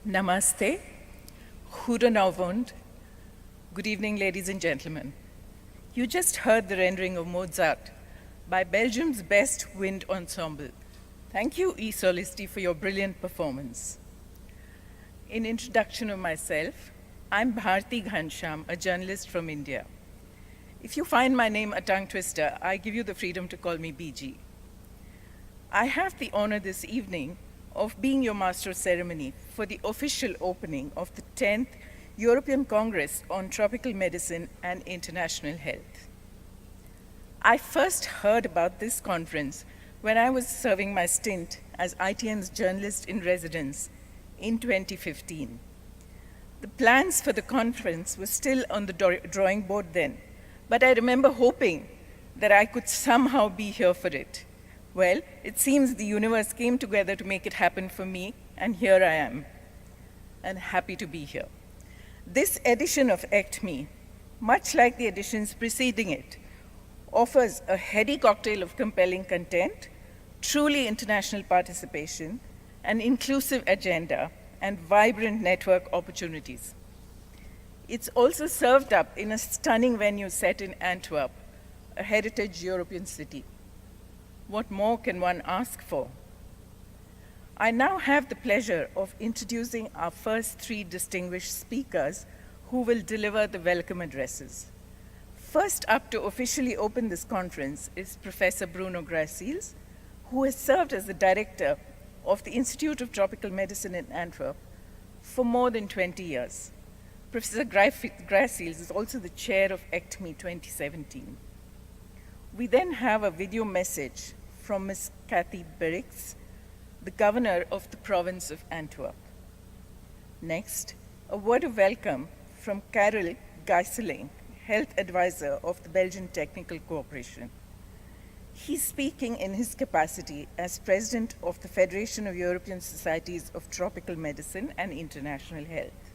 Namaste, Goedenavond. Good evening, ladies and gentlemen. You just heard the rendering of Mozart by Belgium's best wind ensemble. Thank you, E. Solisti, for your brilliant performance. In introduction of myself, I'm Bharti Ghansham, a journalist from India. If you find my name a tongue twister, I give you the freedom to call me BG. I have the honor this evening of being your master of ceremony for the official opening of the 10th European Congress on Tropical Medicine and International Health. I first heard about this conference when I was serving my stint as ITM's journalist in residence in 2015. The plans for the conference were still on the drawing board then, but I remember hoping that I could somehow be here for it. Well, it seems the universe came together to make it happen for me, and here I am, and happy to be here. This edition of ECTMIH, much like the editions preceding it, offers a heady cocktail of compelling content, truly international participation, an inclusive agenda, and vibrant network opportunities. It's also served up in a stunning venue set in Antwerp, a heritage European city. What more can one ask for? I now have the pleasure of introducing our first three distinguished speakers who will deliver the welcome addresses. First up to officially open this conference is Professor Bruno Gracils, who has served as the director of the Institute of Tropical Medicine in Antwerp for more than 20 years. Professor Gracils is also the chair of ECTMIH 2017. We then have a video message from Ms. Kathy Berix, the governor of the province of Antwerp. Next, a word of welcome from Karel Gijseling, health advisor of the Belgian Technical Cooperation. He's speaking in his capacity as president of the Federation of European Societies of Tropical Medicine and International Health.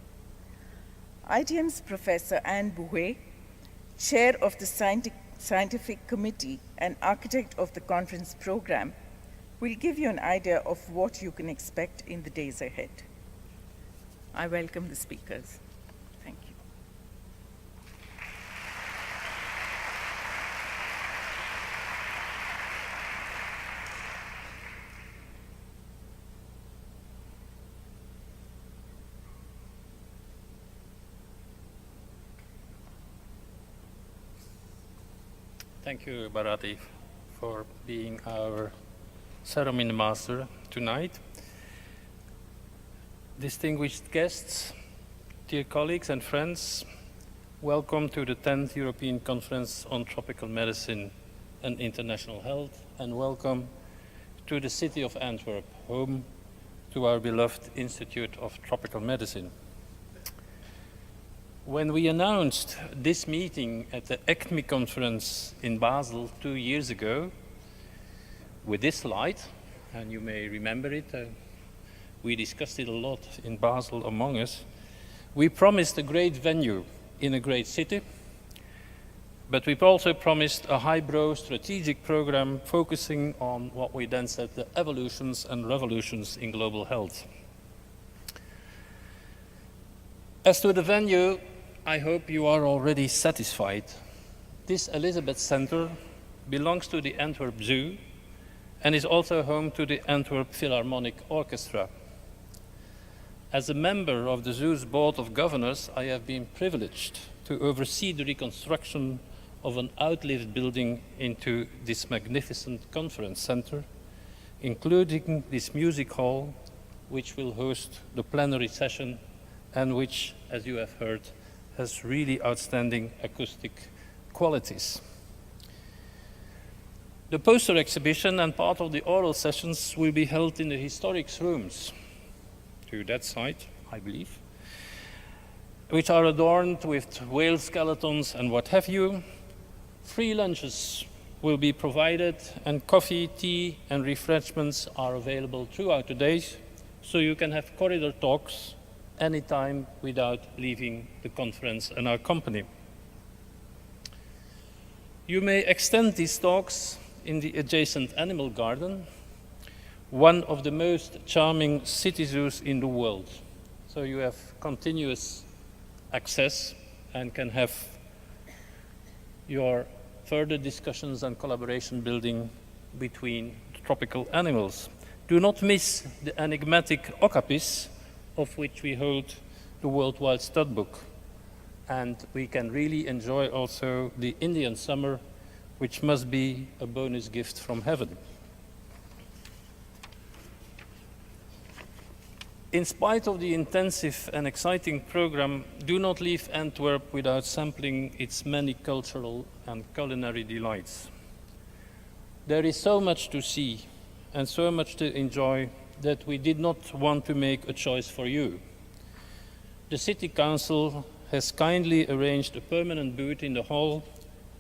ITM's Professor Anne Bouet, chair of the Scientific Committee and architect of the conference program, will give you an idea of what you can expect in the days ahead. I welcome the speakers. Thank you. Thank you, Bharati, for being our ceremony master tonight. Distinguished guests, dear colleagues and friends, welcome to the 10th European Conference on Tropical Medicine and International Health, and welcome to the city of Antwerp, home to our beloved Institute of Tropical Medicine. When we announced this meeting at the ECTMIH conference in Basel 2 years ago, with this slide, and you may remember it, we discussed it a lot in Basel among us, we promised a great venue in a great city, but we also promised a highbrow strategic program focusing on what we then said the evolutions and revolutions in global health. As to the venue, I hope you are already satisfied. This Elizabeth Center belongs to the Antwerp Zoo and is also home to the Antwerp Philharmonic Orchestra. As a member of the zoo's board of governors, I have been privileged to oversee the reconstruction of an outlived building into this magnificent conference center, including this music hall, which will host the plenary session and which, as you have heard, has really outstanding acoustic qualities. The poster exhibition and part of the oral sessions will be held in the historic rooms to that side, I believe, which are adorned with whale skeletons and what have you. Free lunches will be provided, and coffee, tea, and refreshments are available throughout the day, so you can have corridor talks anytime without leaving the conference and our company. You may extend these talks in the adjacent animal garden, one of the most charming city zoos in the world. so you have continuous access and can have your further discussions and collaboration building between tropical animals. Do not miss the enigmatic okapis, of which we hold the worldwide stud book. And we can really enjoy also the Indian summer, which must be a bonus gift from heaven. In spite of the intensive and exciting program, do not leave Antwerp without sampling its many cultural and culinary delights. There is so much to see and so much to enjoy that we did not want to make a choice for you. The City Council has kindly arranged a permanent booth in the hall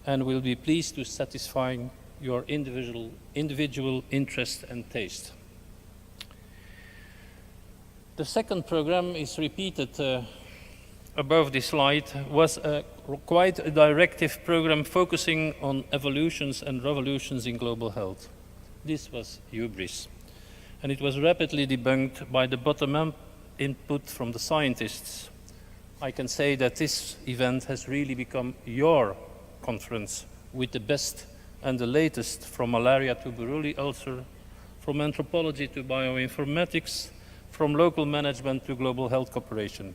and will be pleased to satisfy your individual interest and taste. The second program is repeated above this slide, was quite a directive program focusing on evolutions and revolutions in global health. This was hubris, and it was rapidly debunked by the bottom-up input from the scientists. I can say that this event has really become your conference with the best and the latest, from malaria to Buruli ulcer, from anthropology to bioinformatics, from local management to global health cooperation.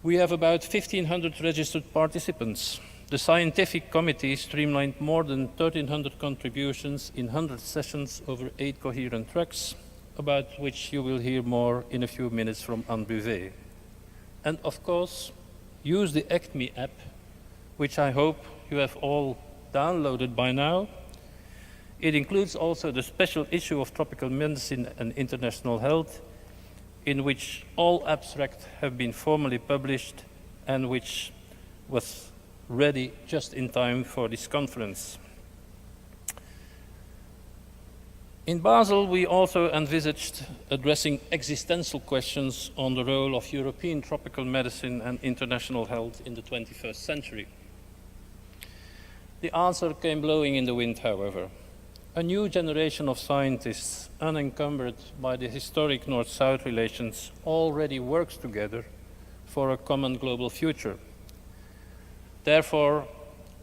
We have about 1,500 registered participants. The scientific committee streamlined more than 1,300 contributions in 100 sessions over 8 coherent tracks, about which you will hear more in a few minutes from Anne Buvet. And of course, use the ECTMI app, which I hope you have all downloaded by now. It includes also the special issue of Tropical Medicine and International Health, in which all abstracts have been formally published and which was ready just in time for this conference. In Basel, we also envisaged addressing existential questions on the role of European tropical medicine and international health in the 21st century. The answer came blowing in the wind, however. A new generation of scientists, unencumbered by the historic North-South relations, already works together for a common global future. Therefore,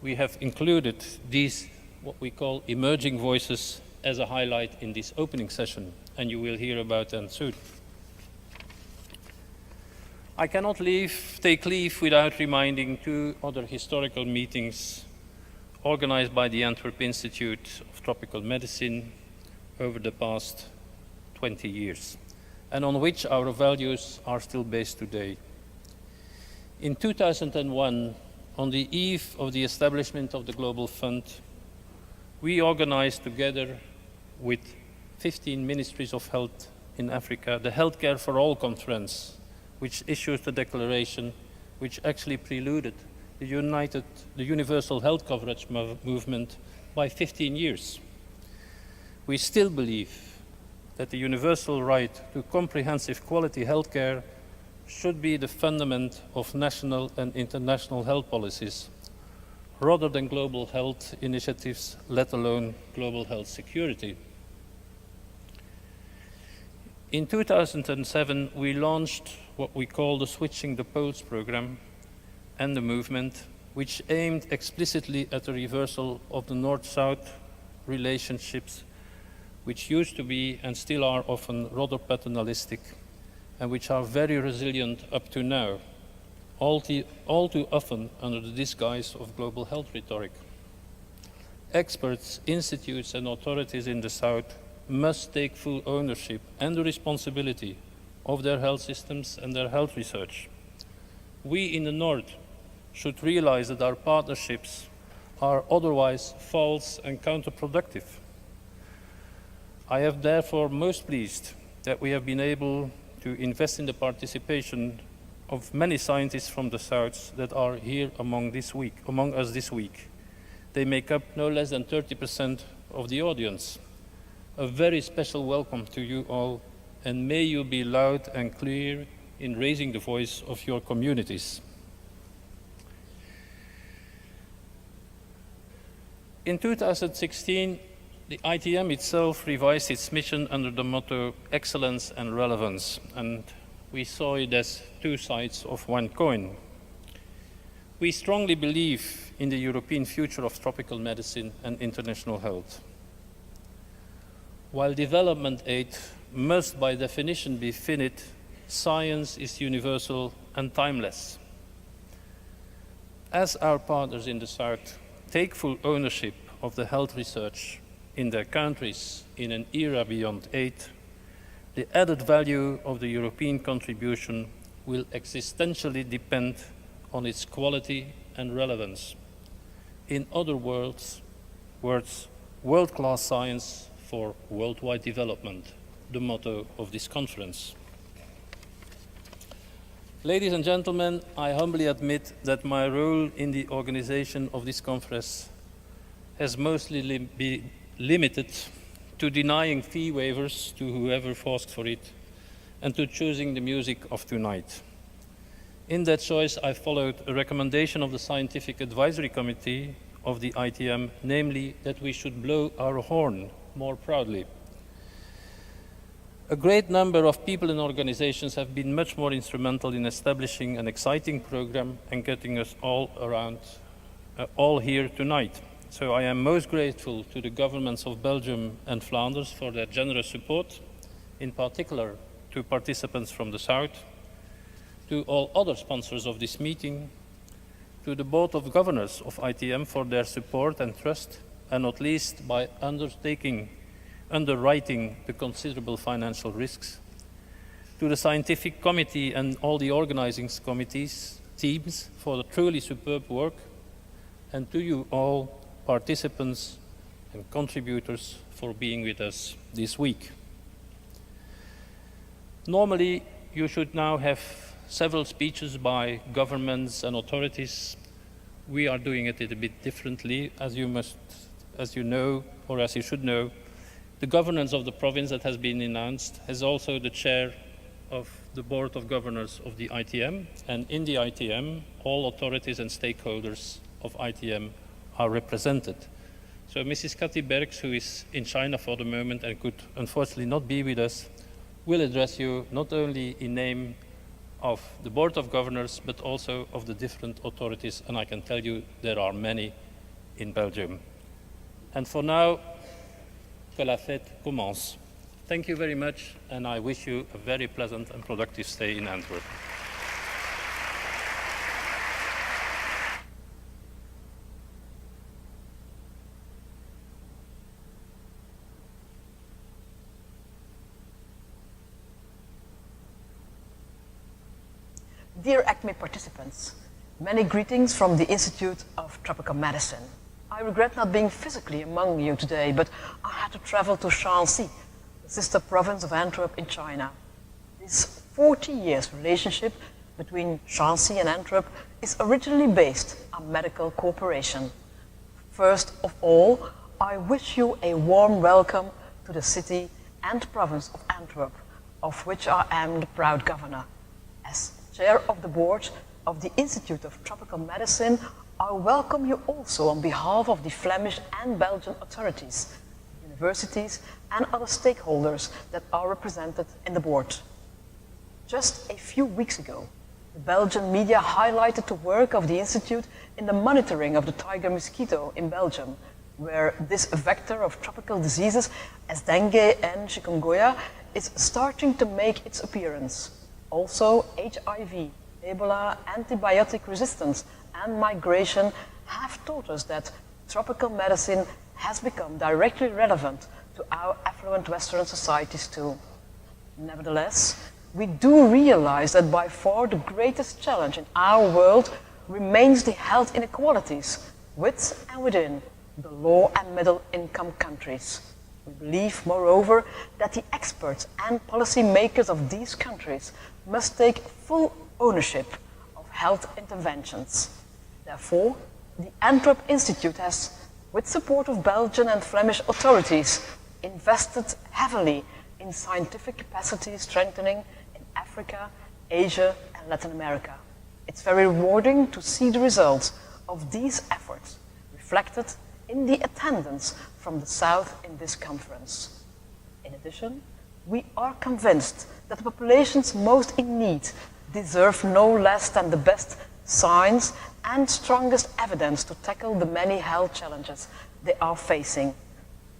we have included these, what we call emerging voices, as a highlight in this opening session, and you will hear about them soon. I cannot take leave without reminding 2 other historical meetings organized by the Antwerp Institute of Tropical Medicine over the past 20 years, and on which our values are still based today. In 2001, on the eve of the establishment of the Global Fund, we organized together with 15 ministries of health in Africa the Healthcare for All conference, which issues the declaration which actually preluded the universal health coverage movement by 15 years. We still believe that the universal right to comprehensive quality healthcare should be the fundament of national and international health policies, rather than global health initiatives, let alone global health security. In 2007, we launched what we call the Switching the Poles program and the movement, which aimed explicitly at a reversal of the North-South relationships, which used to be and still are often rather paternalistic, and which are very resilient up to now, all too often under the disguise of global health rhetoric. Experts, institutes, and authorities in the South must take full ownership and the responsibility of their health systems and their health research. We in the North should realize that our partnerships are otherwise false and counterproductive. I am therefore most pleased that we have been able to invest in the participation of many scientists from the South that are here among us this week. They make up no less than 30% of the audience. A very special welcome to you all, and may you be loud and clear in raising the voice of your communities. In 2016, The ITM itself revised its mission under the motto excellence and relevance, and we saw it as two sides of one coin. We strongly believe in the European future of tropical medicine and international health. While development aid must by definition be finite, science is universal and timeless. As our partners in the South take full ownership of the health research in their countries in an era beyond aid, the added value of the European contribution will existentially depend on its quality and relevance. In other words, world-class science for worldwide development, the motto of this conference. Ladies and gentlemen, I humbly admit that my role in the organization of this conference has mostly been limited to denying fee waivers to whoever asked for it and to choosing the music of tonight. In that choice, I followed a recommendation of the Scientific Advisory Committee of the ITM, namely that we should blow our horn more proudly. A great number of people and organizations have been much more instrumental in establishing an exciting program and getting us all here tonight. So I am most grateful to the governments of Belgium and Flanders for their generous support, in particular to participants from the South, to all other sponsors of this meeting, to the Board of Governors of ITM for their support and trust, and not least by underwriting the considerable financial risks, to the Scientific Committee and all the organizing teams for the truly superb work, and to you all, participants and contributors, for being with us this week. Normally, you should now have several speeches by governments and authorities. We are doing it a bit differently, as you know, or as you should know. The governance of the province that has been announced has also the chair of the Board of Governors of the ITM, and in the ITM, all authorities and stakeholders of ITM are represented. So Mrs. Cathy Berks, who is in China for the moment and could unfortunately not be with us, will address you not only in name of the Board of Governors, but also of the different authorities, and I can tell you there are many in Belgium. And for now, que la fête commence. Thank you very much, and I wish you a very pleasant and productive stay in Antwerp. Dear ECTMIH participants, many greetings from the Institute of Tropical Medicine. I regret not being physically among you today, but I had to travel to Shaanxi, the sister province of Antwerp in China. This 40 years relationship between Shaanxi and Antwerp is originally based on medical cooperation. First of all, I wish you a warm welcome to the city and province of Antwerp, of which I am the proud governor. As chair of the board of the Institute of Tropical Medicine, I welcome you also on behalf of the Flemish and Belgian authorities, universities, and other stakeholders that are represented in the board. Just a few weeks ago, the Belgian media highlighted the work of the Institute in the monitoring of the tiger mosquito in Belgium, where this vector of tropical diseases, as dengue and chikungunya, is starting to make its appearance. Also, HIV, Ebola, antibiotic resistance, and migration have taught us that tropical medicine has become directly relevant to our affluent Western societies too. Nevertheless, we do realize that by far the greatest challenge in our world remains the health inequalities with and within the low and middle income countries. We believe, moreover, that the experts and policy makers of these countries must take full ownership of health interventions. Therefore, the Antwerp Institute has, with support of Belgian and Flemish authorities, invested heavily in scientific capacity strengthening in Africa, Asia, and Latin America. It's very rewarding to see the results of these efforts reflected in the attendance from the South in this conference. In addition, we are convinced that the populations most in need deserve no less than the best science and strongest evidence to tackle the many health challenges they are facing.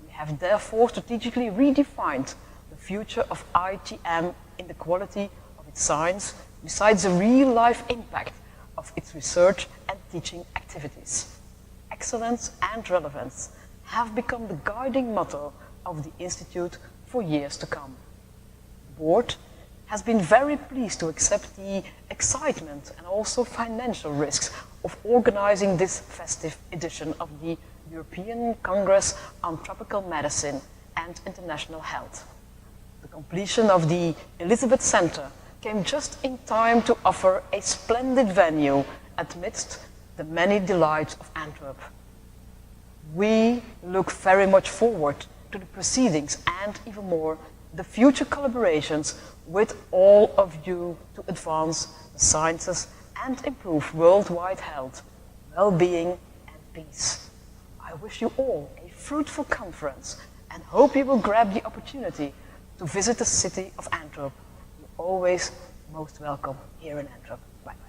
We have therefore strategically redefined the future of ITM in the quality of its science, besides the real-life impact of its research and teaching activities. Excellence and relevance have become the guiding motto of the Institute for years to come. The board has been very pleased to accept the excitement and also financial risks of organizing this festive edition of the European Congress on Tropical Medicine and International Health. The completion of the Elizabeth Center came just in time to offer a splendid venue amidst the many delights of Antwerp. We look very much forward to the proceedings and even more the future collaborations with all of you to advance the sciences and improve worldwide health, well-being and peace. I wish you all a fruitful conference and hope you will grab the opportunity to visit the city of Antwerp. You're always most welcome here in Antwerp. Bye-bye.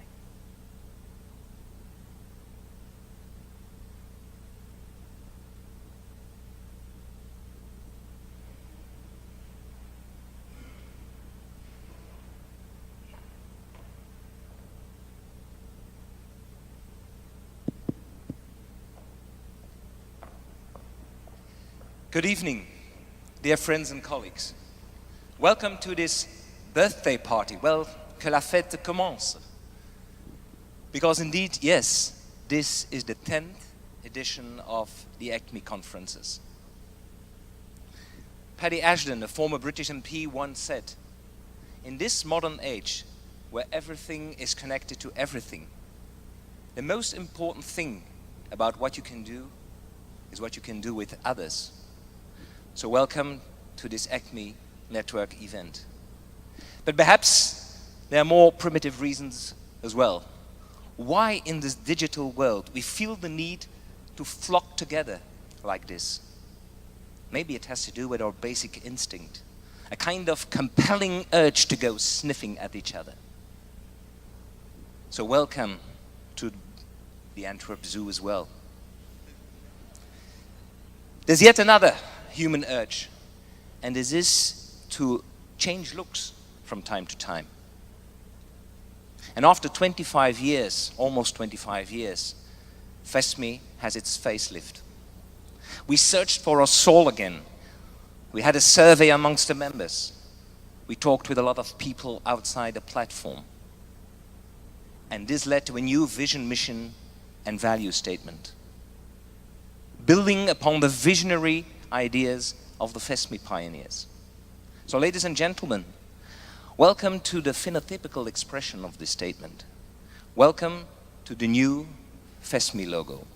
Good evening, dear friends and colleagues. Welcome to this birthday party. Well, que la fête commence. Because indeed, yes, this is the 10th edition of the ECTMIH conferences. Paddy Ashton, a former British MP, once said, "In this modern age, where everything is connected to everything, the most important thing about what you can do is what you can do with others." So welcome to this ECTMIH network event. But perhaps there are more primitive reasons as well. Why in this digital world we feel the need to flock together like this? Maybe it has to do with our basic instinct, a kind of compelling urge to go sniffing at each other. So welcome to the Antwerp Zoo as well. There's yet another human urge, and this is to change looks from time to time. And after 25 years, almost 25 years, FESMI has its facelift. We searched for our soul again. We had a survey amongst the members. We talked with a lot of people outside the platform. And this led to a new vision, mission, and value statement, building upon the visionary ideas of the FESMI pioneers. So ladies and gentlemen, welcome to the phenotypical expression of this statement. Welcome to the new FESMI logo.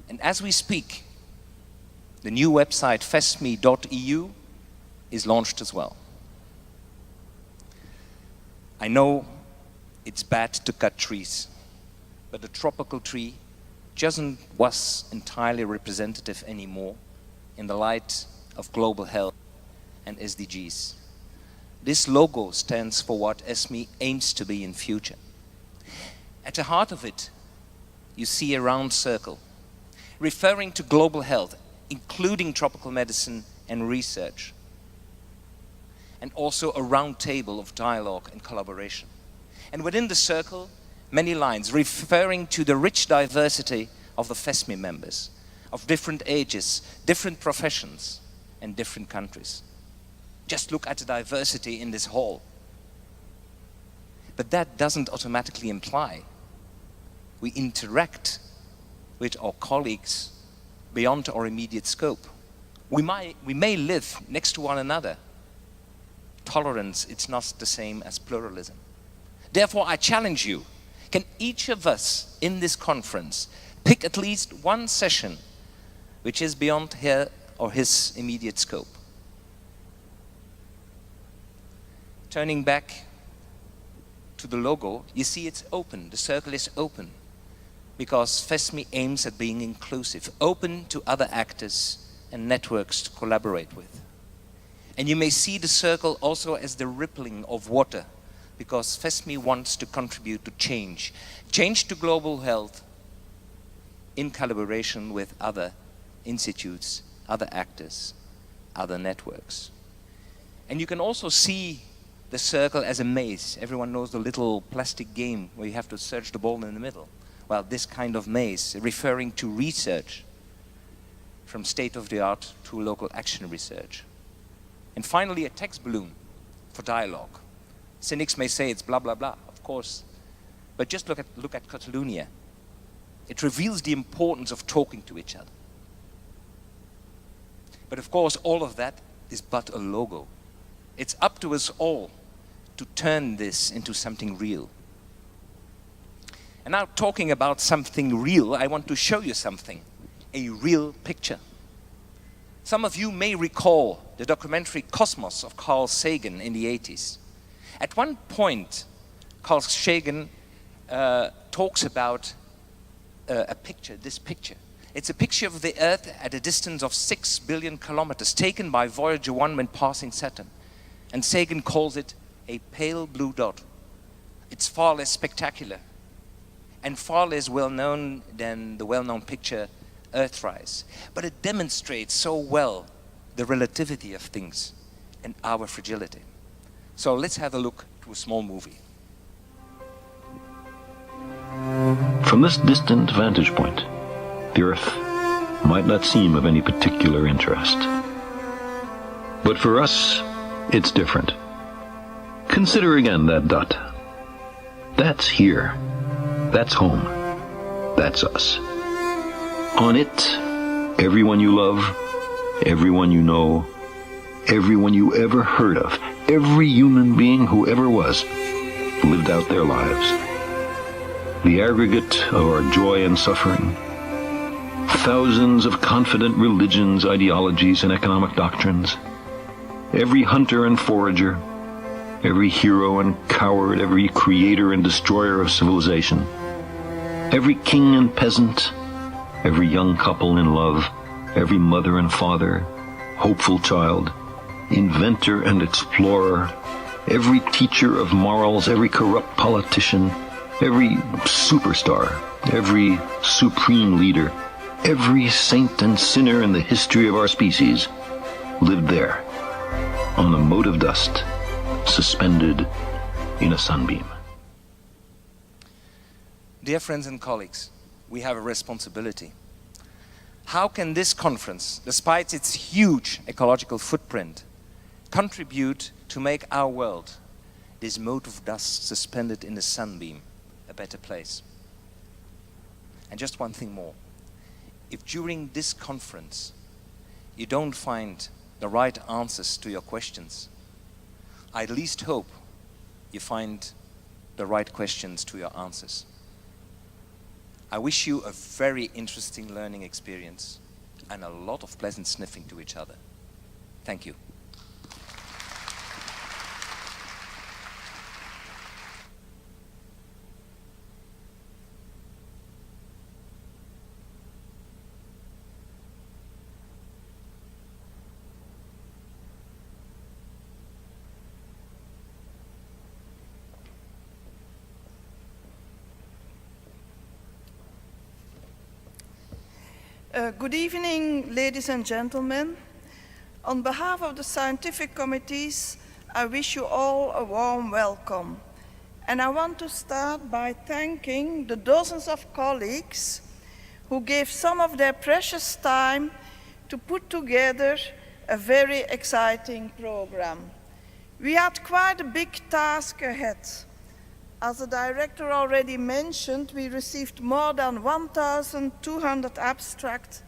And as we speak, the new website fesmi.eu is launched as well. I know it's bad to cut trees, but the tropical tree was entirely representative anymore in the light of global health and SDGs. This logo stands for what ESMI aims to be in future. At the heart of it, you see a round circle, referring to global health, including tropical medicine and research, and also a round table of dialogue and collaboration. And within the circle, many lines referring to the rich diversity of the FESMI members, of different ages, different professions, and different countries. Just look at the diversity in this hall. But that doesn't automatically imply we interact with our colleagues beyond our immediate scope. We may live next to one another. Tolerance, it's not the same as pluralism. Therefore, I challenge you, can each of us in this conference pick at least one session which is beyond her or his immediate scope? Turning back to the logo, you see it's open, the circle is open. because FESMI aims at being inclusive, open to other actors and networks to collaborate with. And you may see the circle also as the rippling of water, because FESMI wants to contribute to change to global health in collaboration with other institutes, other actors, other networks. And you can also see the circle as a maze. Everyone knows the little plastic game where you have to search the ball in the middle. Well, this kind of maze, referring to research, from state-of-the-art to local action research. And finally, a text balloon for dialogue. Cynics may say it's blah, blah, blah, of course. But just look at Catalonia. It reveals the importance of talking to each other. But of course, all of that is but a logo. It's up to us all to turn this into something real. And now, talking about something real, I want to show you something, a real picture. Some of you may recall the documentary Cosmos of Carl Sagan in the 80s. At one point, Carl Sagan talks about a picture, this picture. It's a picture of the Earth at a distance of 6 billion kilometers, taken by Voyager 1 when passing Saturn. And Sagan calls it a pale blue dot. It's far less spectacular and far less well-known than the well-known picture Earthrise. But it demonstrates so well the relativity of things and our fragility. So let's have a look to a small movie. From this distant vantage point, the Earth might not seem of any particular interest. But for us, it's different. Consider again that dot. That's here. That's home. That's us. On it, everyone you love, everyone you know, everyone you ever heard of, every human being who ever was, lived out their lives. The aggregate of our joy and suffering, thousands of confident religions, ideologies, and economic doctrines, every hunter and forager, every hero and coward, every creator and destroyer of civilization, every king and peasant, every young couple in love, every mother and father, hopeful child, inventor and explorer, every teacher of morals, every corrupt politician, every superstar, every supreme leader, every saint and sinner in the history of our species lived there, on a mote of dust, suspended in a sunbeam. Dear friends and colleagues, we have a responsibility. How can this conference, despite its huge ecological footprint, contribute to make our world, this mote of dust suspended in a sunbeam, a better place? And just one thing more. If during this conference you don't find the right answers to your questions, I at least hope you find the right questions to your answers. I wish you a very interesting learning experience and a lot of pleasant sniffing to each other. Thank you. Good evening, ladies and gentlemen. On behalf of the scientific committees, I wish you all a warm welcome. And I want to start by thanking the dozens of colleagues who gave some of their precious time to put together a very exciting program. We had quite a big task ahead. As the director already mentioned, we received more than 1,200 abstracts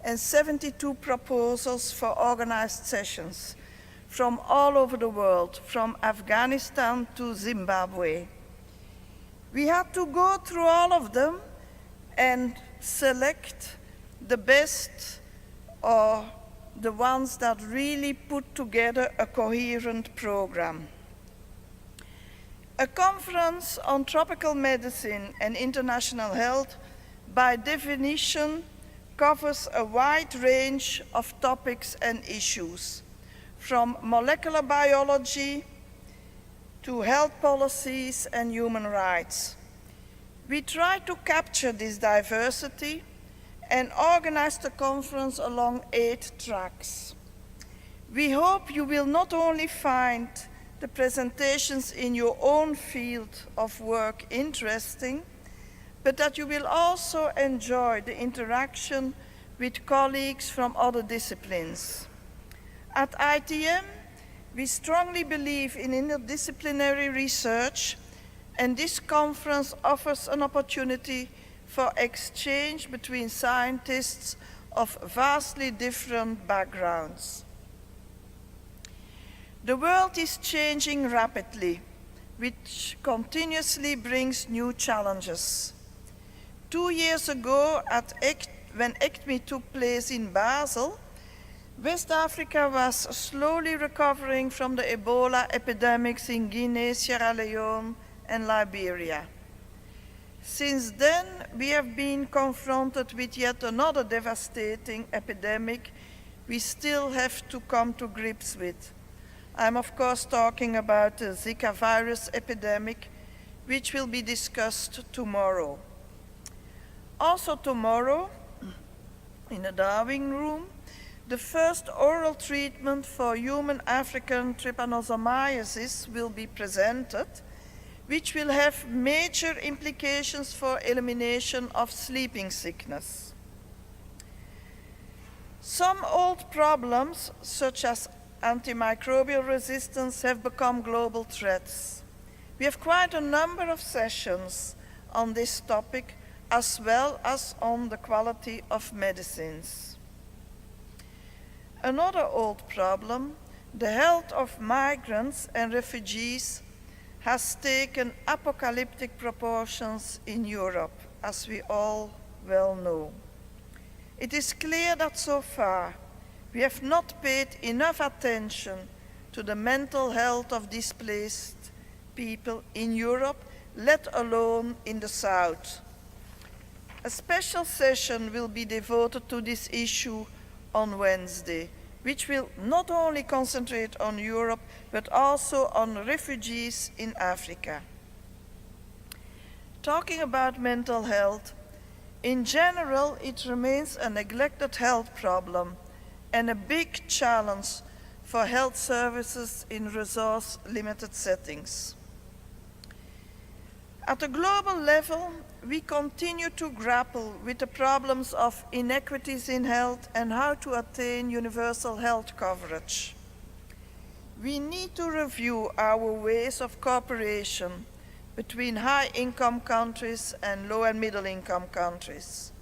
and 72 proposals for organized sessions from all over the world, from Afghanistan to Zimbabwe. We had to go through all of them and select the best or the ones that really put together a coherent program. A conference on tropical medicine and international health by definition, covers a wide range of topics and issues, from molecular biology to health policies and human rights. We try to capture this diversity and organize the conference along 8 tracks. We hope you will not only find the presentations in your own field of work interesting, but that you will also enjoy the interaction with colleagues from other disciplines. At ITM, we strongly believe in interdisciplinary research, and this conference offers an opportunity for exchange between scientists of vastly different backgrounds. The world is changing rapidly, which continuously brings new challenges. 2 years ago, when ECTMI took place in Basel, West Africa was slowly recovering from the Ebola epidemics in Guinea, Sierra Leone, and Liberia. Since then, we have been confronted with yet another devastating epidemic we still have to come to grips with. I'm of course talking about the Zika virus epidemic, which will be discussed tomorrow. Also tomorrow, in the Darwin room, the first oral treatment for human African trypanosomiasis will be presented, which will have major implications for elimination of sleeping sickness. Some old problems, such as antimicrobial resistance, have become global threats. We have quite a number of sessions on this topic, as well as on the quality of medicines. Another old problem, the health of migrants and refugees, has taken apocalyptic proportions in Europe, as we all well know. It is clear that so far we have not paid enough attention to the mental health of displaced people in Europe, let alone in the South. A special session will be devoted to this issue on Wednesday, which will not only concentrate on Europe, but also on refugees in Africa. Talking about mental health, in general, it remains a neglected health problem and a big challenge for health services in resource-limited settings. At a global level, we continue to grapple with the problems of inequities in health and how to attain universal health coverage. We need to review our ways of cooperation between high-income countries and low- and middle-income countries.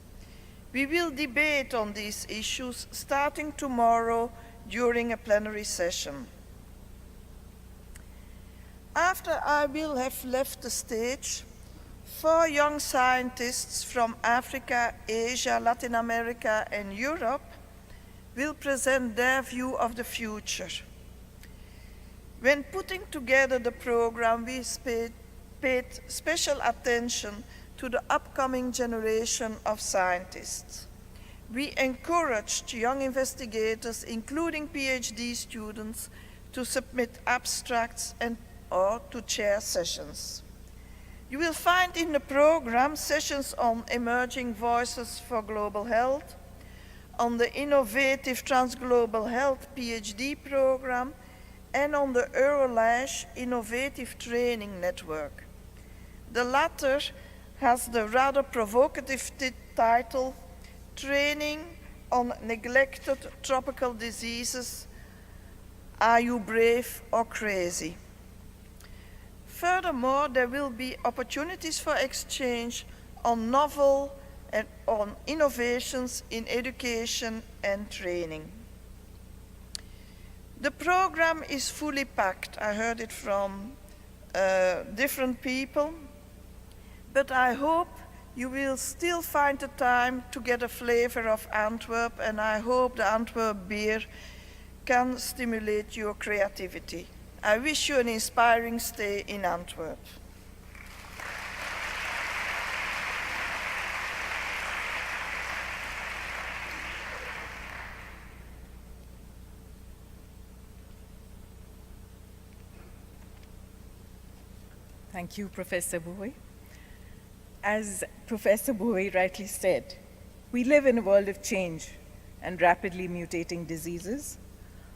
We will debate on these issues starting tomorrow during a plenary session. After I will have left the stage, 4 young scientists from Africa, Asia, Latin America, and Europe will present their view of the future. When putting together the program, we paid special attention to the upcoming generation of scientists. We encouraged young investigators, including PhD students, to submit abstracts or to chair sessions. You will find in the program sessions on emerging voices for global health, on the innovative Transglobal Health PhD program, and on the Eurolash Innovative Training Network. The latter has the rather provocative title, Training on Neglected Tropical Diseases, Are You Brave or Crazy? Furthermore, there will be opportunities for exchange on novel and on innovations in education and training. The program is fully packed. I heard it from different people, but I hope you will still find the time to get a flavor of Antwerp, and I hope the Antwerp beer can stimulate your creativity. I wish you an inspiring stay in Antwerp. Thank you, Professor Bouy. As Professor Bouy rightly said, we live in a world of change and rapidly mutating diseases,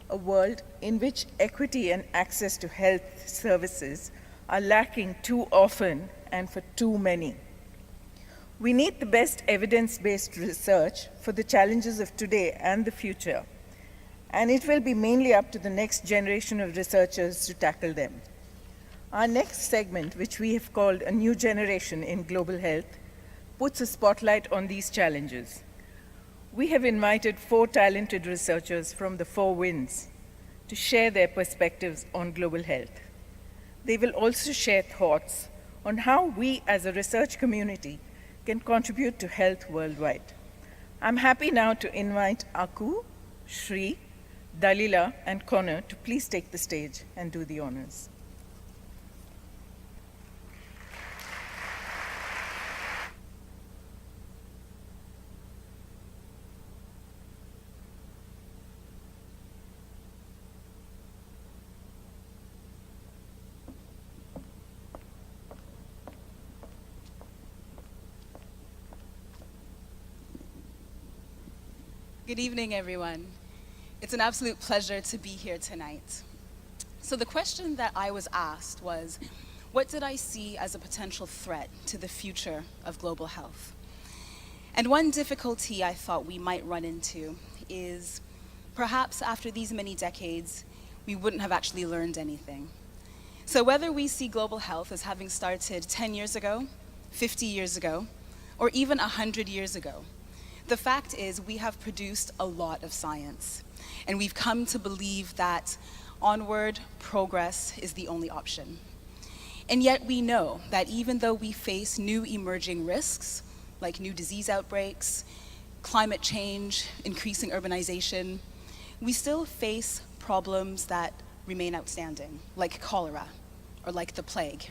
a world in which equity and access to health services are lacking too often and for too many. We need the best evidence-based research for the challenges of today and the future, and it will be mainly up to the next generation of researchers to tackle them. Our next segment, which we have called A New Generation in Global Health, puts a spotlight on these challenges. We have invited 4 talented researchers from the 4 winds to share their perspectives on global health. They will also share thoughts on how we as a research community can contribute to health worldwide. I'm happy now to invite Aku, Shri, Dalila, and Connor to please take the stage and do the honors. Good evening, everyone. It's an absolute pleasure to be here tonight. So the question that I was asked was, what did I see as a potential threat to the future of global health? And one difficulty I thought we might run into is perhaps after these many decades, we wouldn't have actually learned anything. So whether we see global health as having started 10 years ago, 50 years ago, or even 100 years ago, the fact is we have produced a lot of science, and we've come to believe that onward progress is the only option. And yet we know that even though we face new emerging risks, like new disease outbreaks, climate change, increasing urbanization, we still face problems that remain outstanding, like cholera or like the plague.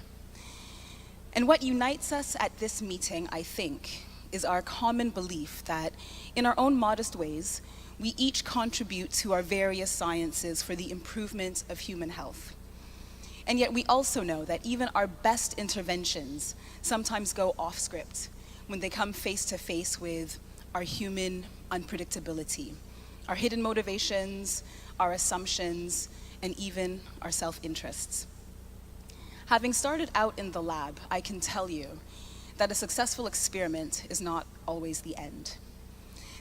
And what unites us at this meeting, I think, is our common belief that in our own modest ways, we each contribute to our various sciences for the improvement of human health. And yet we also know that even our best interventions sometimes go off script when they come face to face with our human unpredictability, our hidden motivations, our assumptions, and even our self-interests. Having started out in the lab, I can tell you that a successful experiment is not always the end.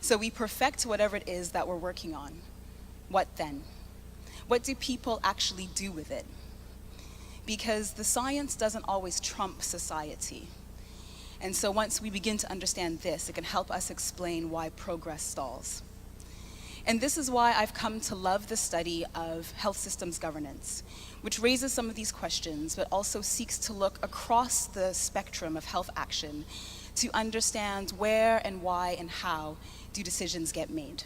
So we perfect whatever it is that we're working on. What then? What do people actually do with it? Because the science doesn't always trump society. And so once we begin to understand this, it can help us explain why progress stalls. And this is why I've come to love the study of health systems governance, which raises some of these questions, but also seeks to look across the spectrum of health action to understand where and why and how do decisions get made.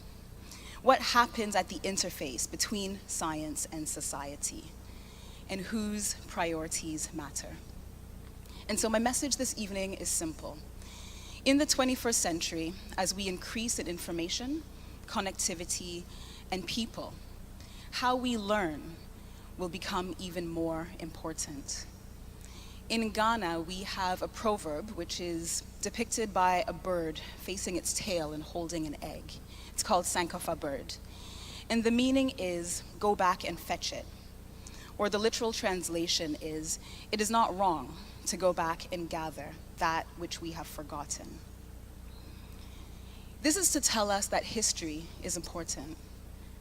What happens at the interface between science and society, and whose priorities matter. And so my message this evening is simple. In the 21st century, as we increase in information, connectivity, and people, how we learn will become even more important. In Ghana, we have a proverb which is depicted by a bird facing its tail and holding an egg. It's called Sankofa bird. And the meaning is, go back and fetch it. Or the literal translation is, it is not wrong to go back and gather that which we have forgotten. This is to tell us that history is important.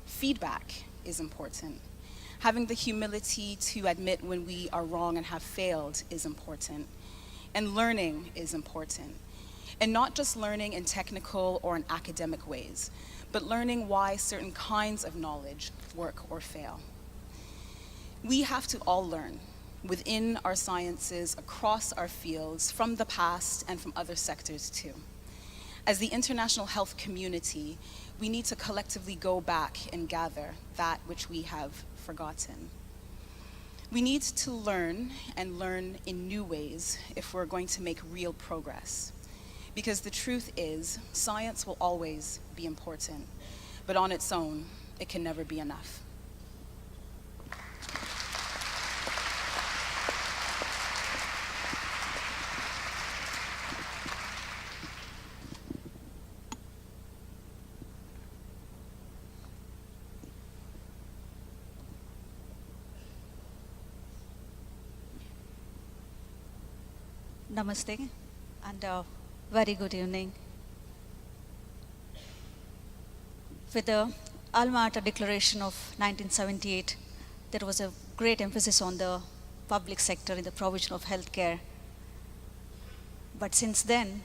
Feedback is important. Having the humility to admit when we are wrong and have failed is important. And learning is important. And not just learning in technical or in academic ways, but learning why certain kinds of knowledge work or fail. We have to all learn within our sciences, across our fields, from the past and from other sectors too. As the international health community, we need to collectively go back and gather that which we have forgotten. We need to learn and learn in new ways if we're going to make real progress. Because the truth is, science will always be important, but on its own, it can never be enough. Namaste and very good evening. With the Alma Ata Declaration of 1978, there was a great emphasis on the public sector in the provision of healthcare. But since then,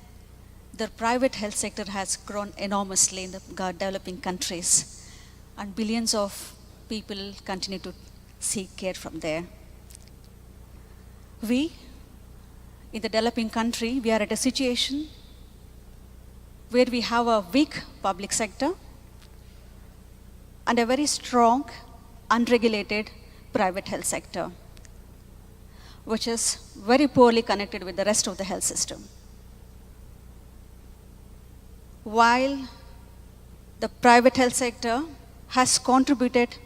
the private health sector has grown enormously in the developing countries, and billions of people continue to seek care from there. We, in the developing country, we are at a situation where we have a weak public sector and a very strong, unregulated private health sector, which is very poorly connected with the rest of the health system. While the private health sector has contributed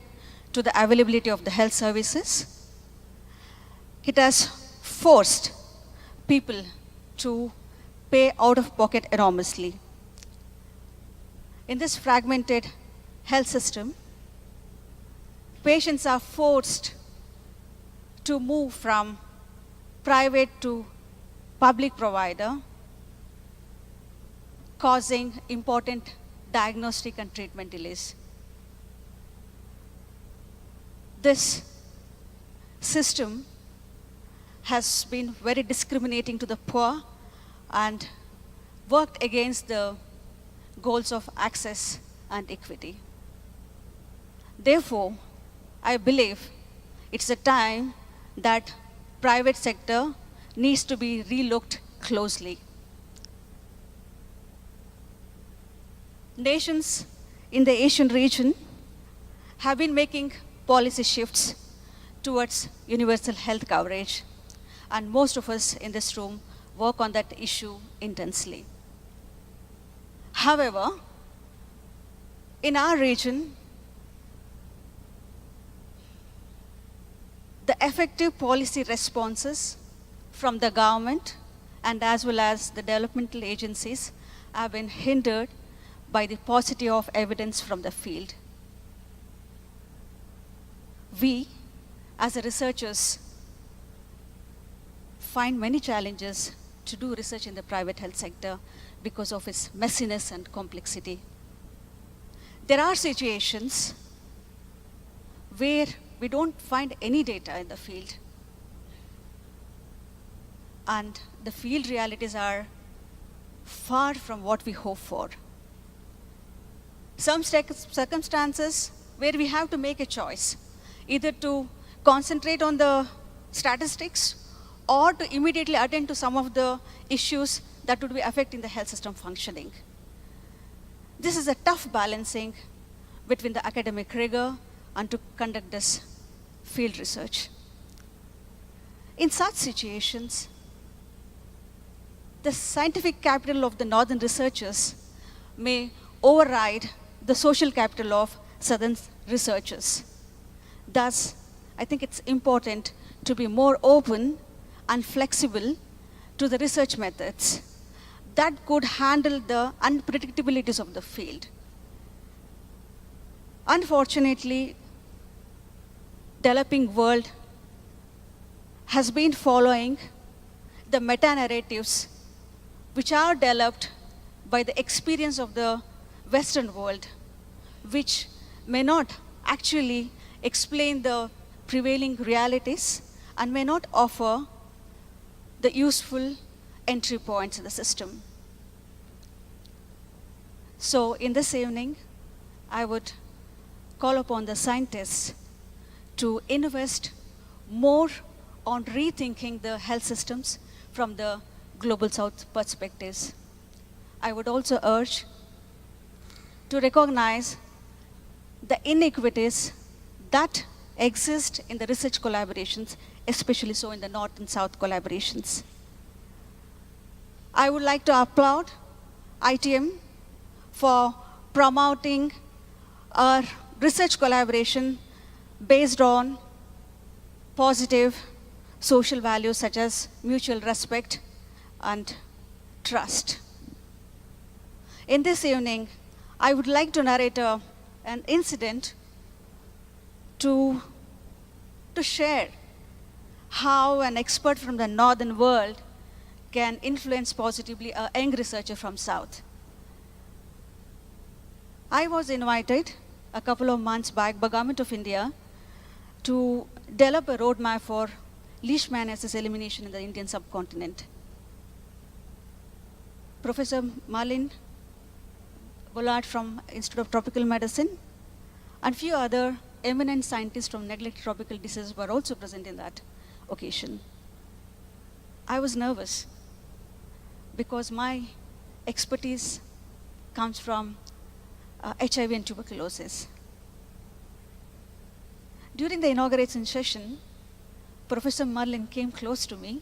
to the availability of the health services, it has forced people to pay out of pocket enormously. In this fragmented health system, patients are forced to move from private to public provider, causing important diagnostic and treatment delays. This system has been very discriminating to the poor and worked against the goals of access and equity. Therefore, I believe it's a time that private sector needs to be relooked closely. Nations in the Asian region have been making policy shifts towards universal health coverage, and most of us in this room work on that issue intensely. However, in our region, the effective policy responses from the government and as well as the developmental agencies have been hindered by the paucity of evidence from the field. We, as researchers, find many challenges to do research in the private health sector because of its messiness and complexity. There are situations where we don't find any data in the field, and the field realities are far from what we hope for. Some circumstances where we have to make a choice, either to concentrate on the statistics or to immediately attend to some of the issues that would be affecting the health system functioning. This is a tough balancing between the academic rigor and to conduct this field research. In such situations, the scientific capital of the northern researchers may override the social capital of southern researchers. Thus, I think it's important to be more open and flexible to the research methods that could handle the unpredictabilities of the field. Unfortunately, developing world has been following the meta-narratives which are developed by the experience of the Western world, which may not actually explain the prevailing realities and may not offer the useful entry points in the system. So in this evening, I would call upon the scientists to invest more on rethinking the health systems from the global south perspectives. I would also urge to recognize the inequities that exist in the research collaborations, especially so in the north and south collaborations. I would like to applaud ITM for promoting our research collaboration based on positive social values such as mutual respect and trust. In this evening, I would like to narrate an incident to share how an expert from the northern world can influence positively a young researcher from South. I was invited a couple of months back by Government of India to develop a roadmap for leishmaniasis elimination in the Indian subcontinent. Professor Malin Bollard from Institute of Tropical Medicine and few other eminent scientists from neglected tropical diseases were also present in that occasion. I was nervous because my expertise comes from HIV and tuberculosis. During the inauguration session, Professor Merlin came close to me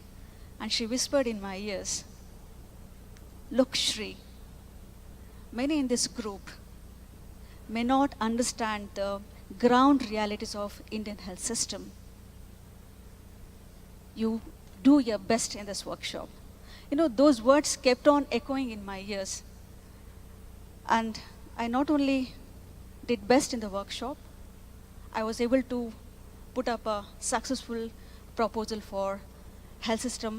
and she whispered in my ears, "Look, Shri, many in this group may not understand the ground realities of Indian health system. You do your best in this workshop." You know, those words kept on echoing in my ears. And I not only did best in the workshop, I was able to put up a successful proposal for health system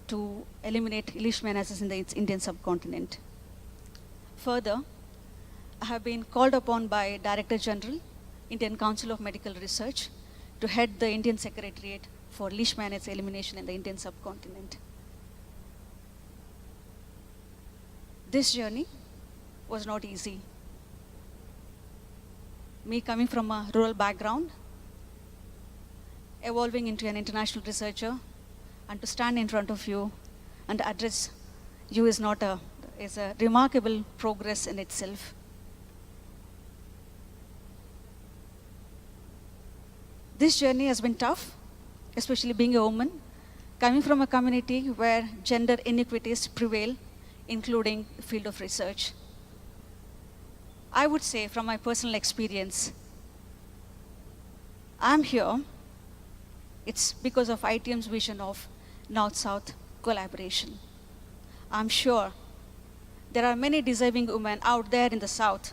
to eliminate leishmaniasis in the Indian subcontinent. Further, I have been called upon by Director General, Indian Council of Medical Research, to head the Indian Secretariat for leishmaniasis elimination in the Indian subcontinent. This journey was not easy. Me coming from a rural background, evolving into an international researcher, and to stand in front of you and address you is a remarkable progress in itself. This journey has been tough, especially being a woman, coming from a community where gender inequities prevail, including the field of research. I would say from my personal experience, I'm here, it's because of ITM's vision of North-South collaboration. I'm sure there are many deserving women out there in the South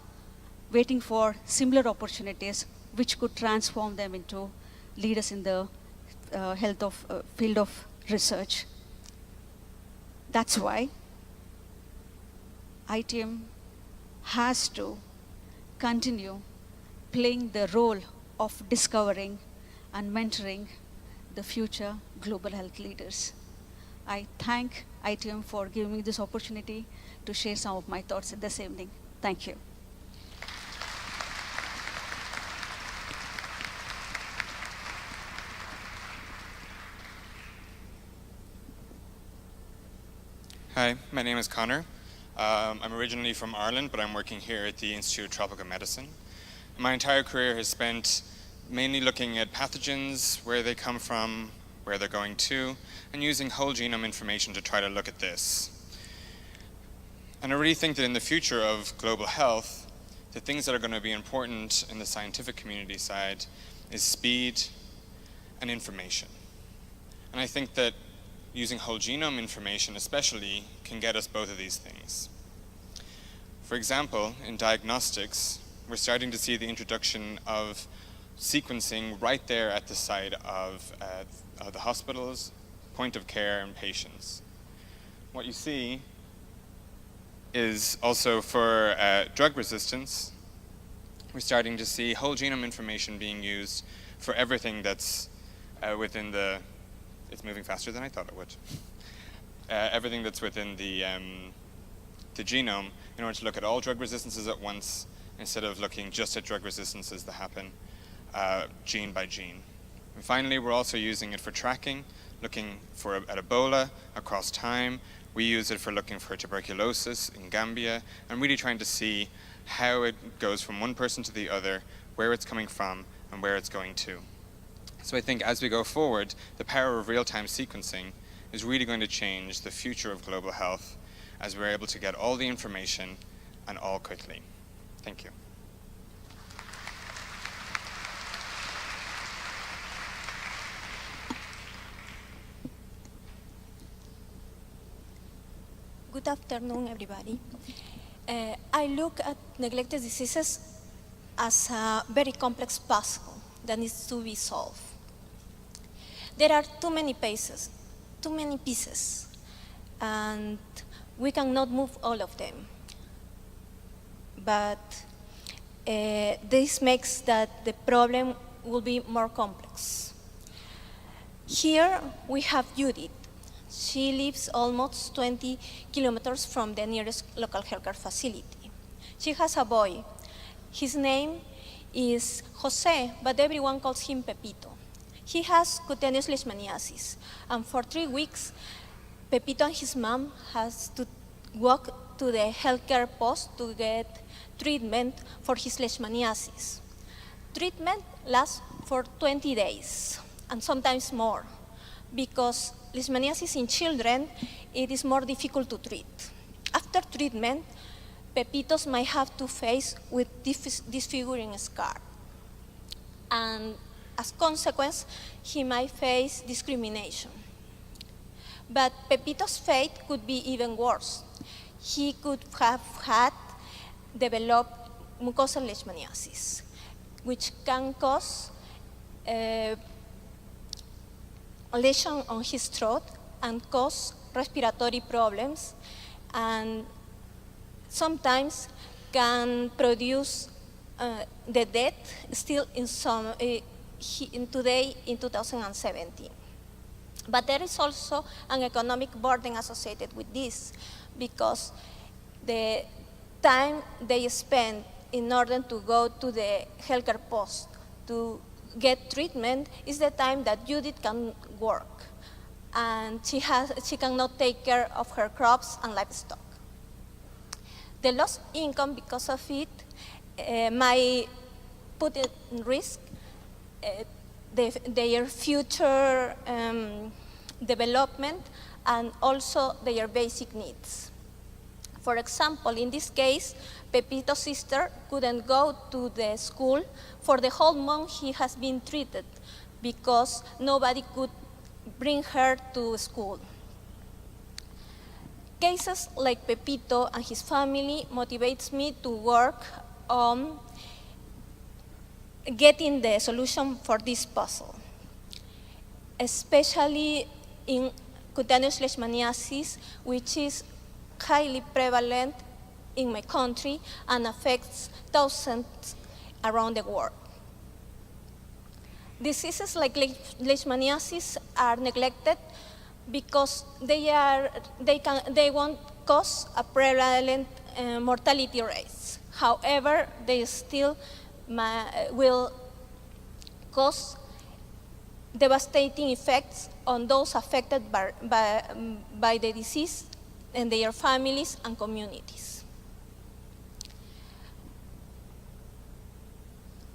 waiting for similar opportunities which could transform them into leaders in the field of research. That's why ITM has to continue playing the role of discovering and mentoring the future global health leaders. I thank ITM for giving me this opportunity to share some of my thoughts this evening. Thank you. Hi, my name is Connor. I'm originally from Ireland, but I'm working here at the Institute of Tropical Medicine. My entire career has spent mainly looking at pathogens, where they come from, where they're going to, and using whole genome information to try to look at this. And I really think that in the future of global health, the things that are going to be important in the scientific community side is speed and information. And I think that using whole genome information especially can get us both of these things. For example, in diagnostics, we're starting to see the introduction of sequencing right there at the site of the hospitals, point of care, and patients. What you see is also for drug resistance, we're starting to see whole genome information being used for everything that's within the, it's moving faster than I thought it would. Everything that's within the genome in order to look at all drug resistances at once instead of looking just at drug resistances that happen gene by gene. And finally, we're also using it for tracking, looking at Ebola across time. We use it for looking for tuberculosis in Gambia and really trying to see how it goes from one person to the other, where it's coming from, and where it's going to. So I think as we go forward, the power of real-time sequencing is really going to change the future of global health as we're able to get all the information and all quickly. Thank you. Good afternoon, everybody. I look at neglected diseases as a very complex puzzle that needs to be solved. There are too many pieces too many pieces, and we cannot move all of them. But this makes that the problem will be more complex. Here we have Judith. She lives almost 20 kilometers from the nearest local healthcare facility. She has a boy. His name is Jose, but everyone calls him Pepito. He has cutaneous leishmaniasis, and for 3 weeks, Pepito and his mom has to walk to the healthcare post to get treatment for his leishmaniasis. Treatment lasts for 20 days, and sometimes more, because leishmaniasis in children, it is more difficult to treat. After treatment, Pepitos might have to face with disfiguring scar. And as consequence, he might face discrimination. But Pepito's fate could be even worse. He could have developed mucosal leishmaniasis, which can cause lesion on his throat and cause respiratory problems, and sometimes can produce the death still today in 2017. But there is also an economic burden associated with this, because the time they spend in order to go to the healthcare post to get treatment is the time that Judith can work, and she cannot take care of her crops and livestock. The lost income because of it might put in risk their future development and also their basic needs. For example, in this case, Pepito's sister couldn't go to the school for the whole month he has been treated because nobody could bring her to school. Cases like Pepito and his family motivates me to work on getting the solution for this puzzle, especially in cutaneous leishmaniasis, which is highly prevalent in my country and affects thousands around the world. Diseases like leishmaniasis are neglected because they won't cause a prevalent mortality rates. However, they still will cause devastating effects on those affected by the disease and their families and communities.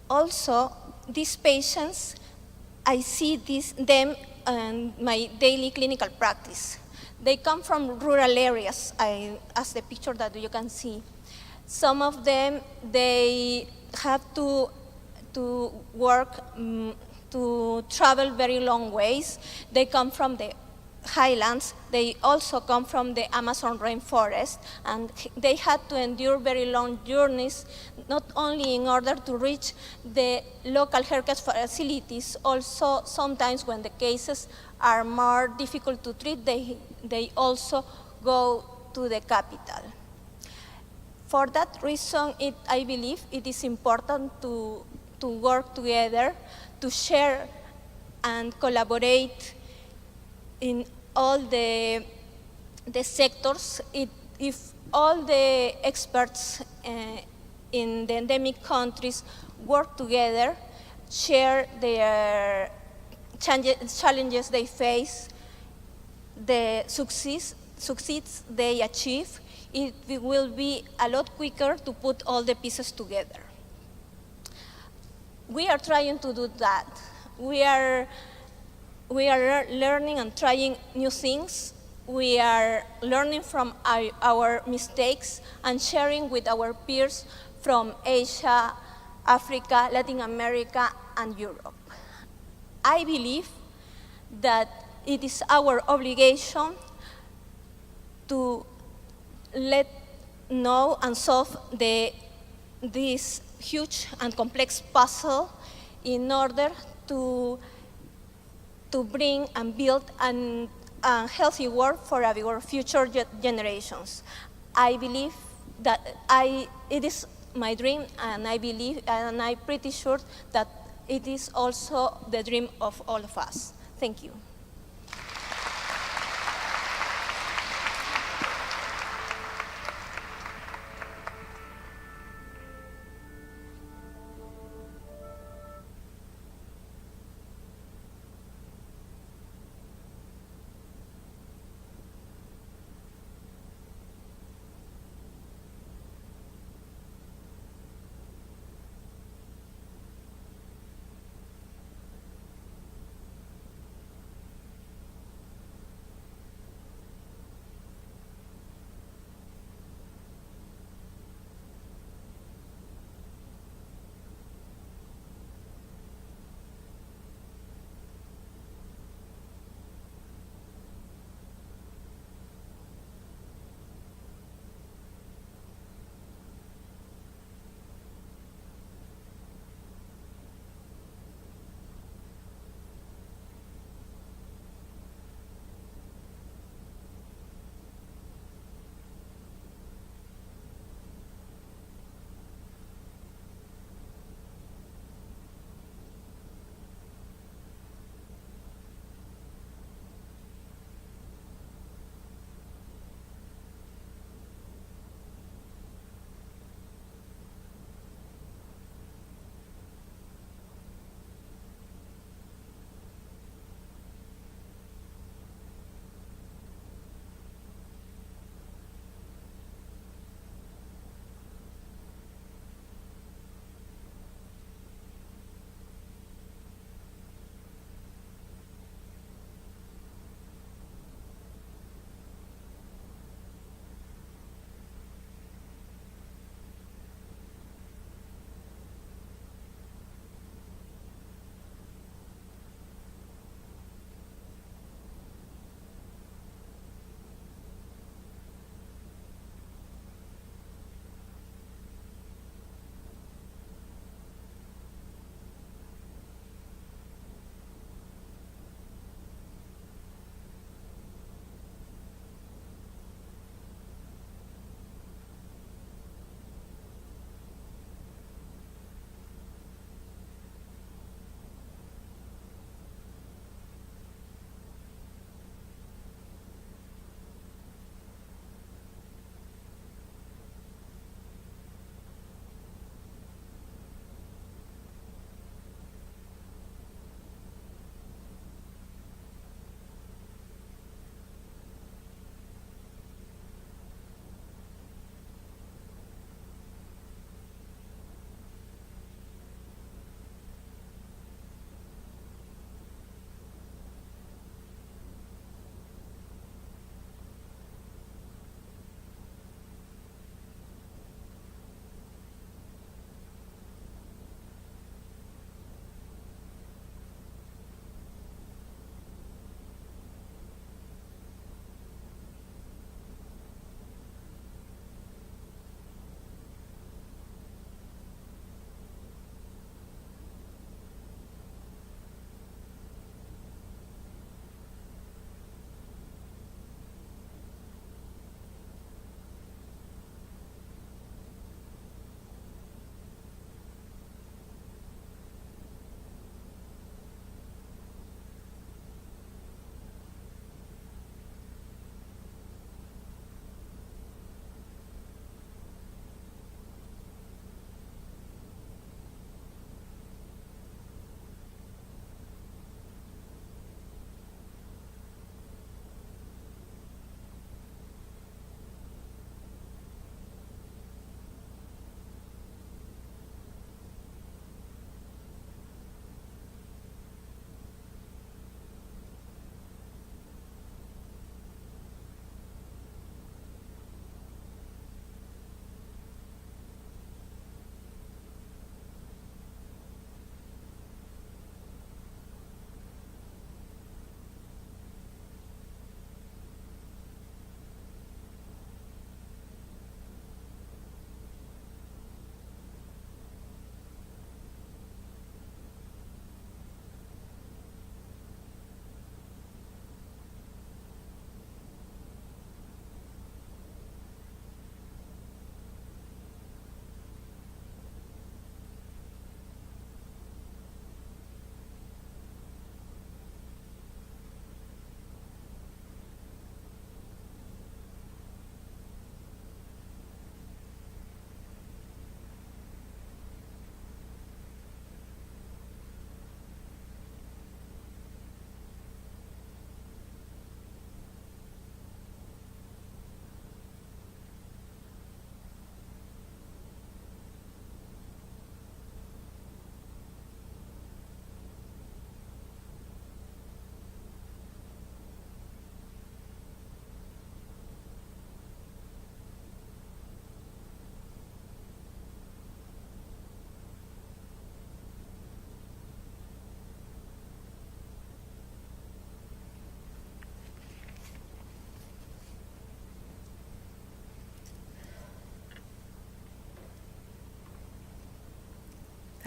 Also, these patients, I see them in my daily clinical practice. They come from rural areas, as the picture that you can see. Some of them, they have to work, to travel very long ways. They come from the highlands. They also come from the Amazon rainforest, and they had to endure very long journeys, not only in order to reach the local healthcare facilities, also sometimes when the cases are more difficult to treat, they also go to the capital. For that reason, I believe it is important to work together, to share and collaborate in all the sectors. If all the experts in the endemic countries work together, share their challenges they face, the success they achieve, it will be a lot quicker to put all the pieces together. We are trying to do that. We are learning and trying new things. We are learning from our mistakes and sharing with our peers from Asia, Africa, Latin America, and Europe. I believe that it is our obligation to let know and solve this huge and complex puzzle in order to bring and build a healthy world for our future generations. I believe that it is my dream, and I believe, and I'm pretty sure that it is also the dream of all of us. Thank you.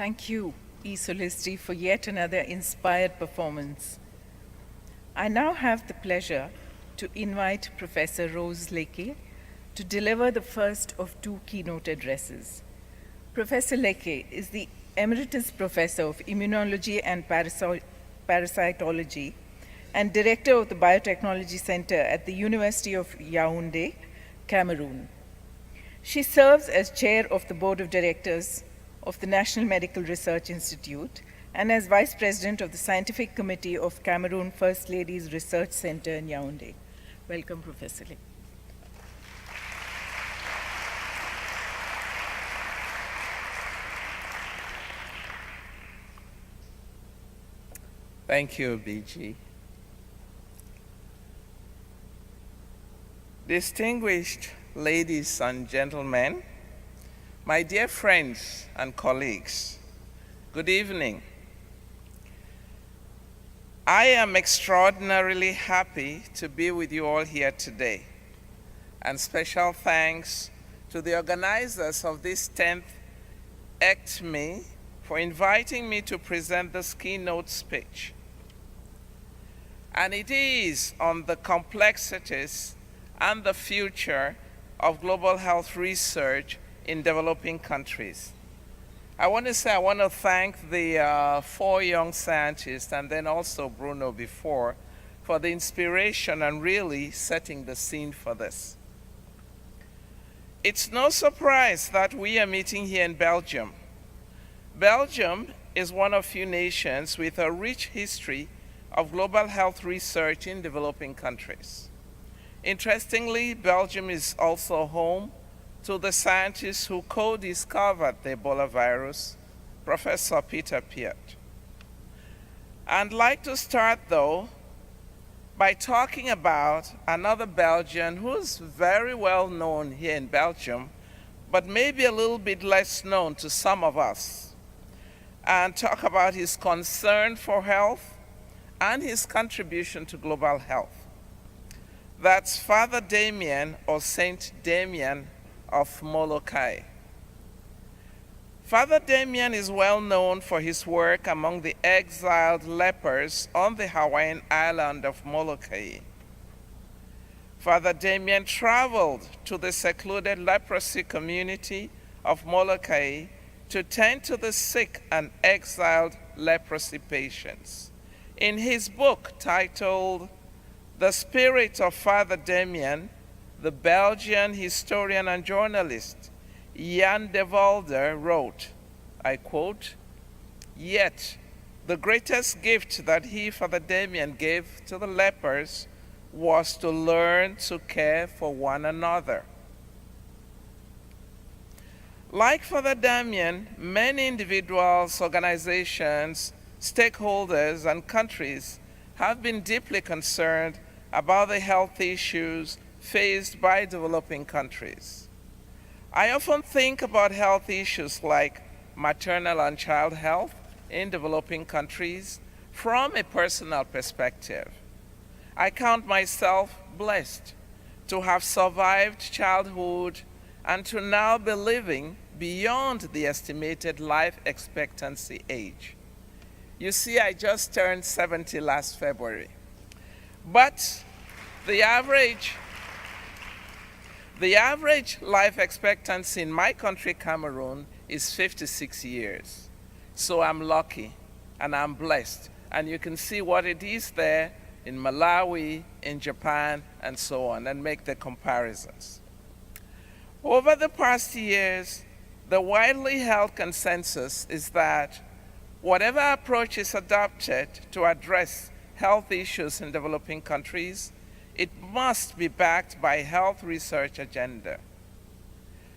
Thank you, E. Solistri, for yet another inspired performance. I now have the pleasure to invite Professor Rose Leakey to deliver the first of two keynote addresses. Professor Leakey is the Emeritus Professor of Immunology and Parasitology and Director of the Biotechnology Center at the University of Yaoundé, Cameroon. She serves as Chair of the Board of Directors of the National Medical Research Institute and as Vice President of the Scientific Committee of Cameroon First Ladies Research Center in Yaoundé. Welcome, Professor Leakey. Thank you, BG. Distinguished ladies and gentlemen, my dear friends and colleagues, good evening. I am extraordinarily happy to be with you all here today, and special thanks to the organizers of this 10th ECTMIH for inviting me to present this keynote speech. And it is on the complexities and the future of global health research in developing countries. I want to thank the 4 young scientists and then also Bruno before for the inspiration and really setting the scene for this. It's no surprise that we are meeting here in Belgium. Belgium is one of few nations with a rich history of global health research in developing countries. Interestingly, Belgium is also home to the scientist who co-discovered the Ebola virus, Professor Peter Piot. I'd like to start, though, by talking about another Belgian who's very well known here in Belgium, but maybe a little bit less known to some of us, and talk about his concern for health and his contribution to global health. That's Father Damien, or Saint Damien of Molokai. Father Damien is well known for his work among the exiled lepers on the Hawaiian island of Molokai. Father Damien traveled to the secluded leprosy community of Molokai to tend to the sick and exiled leprosy patients. In his book titled The Spirit of Father Damien, the Belgian historian and journalist Jan de Volder wrote, I quote, "Yet the greatest gift that he, Father Damien, gave to the lepers was to learn to care for one another." Like Father Damien, many individuals, organizations, stakeholders, and countries have been deeply concerned about the health issues faced by developing countries. I often think about health issues like maternal and child health in developing countries from a personal perspective. I count myself blessed to have survived childhood and to now be living beyond the estimated life expectancy age. You see, I just turned 70 last February. But the average life expectancy in my country, Cameroon, is 56 years. So I'm lucky and I'm blessed. And you can see what it is there in Malawi, in Japan, and so on, and make the comparisons. Over the past years, the widely held consensus is that whatever approach is adopted to address health issues in developing countries, it must be backed by a health research agenda.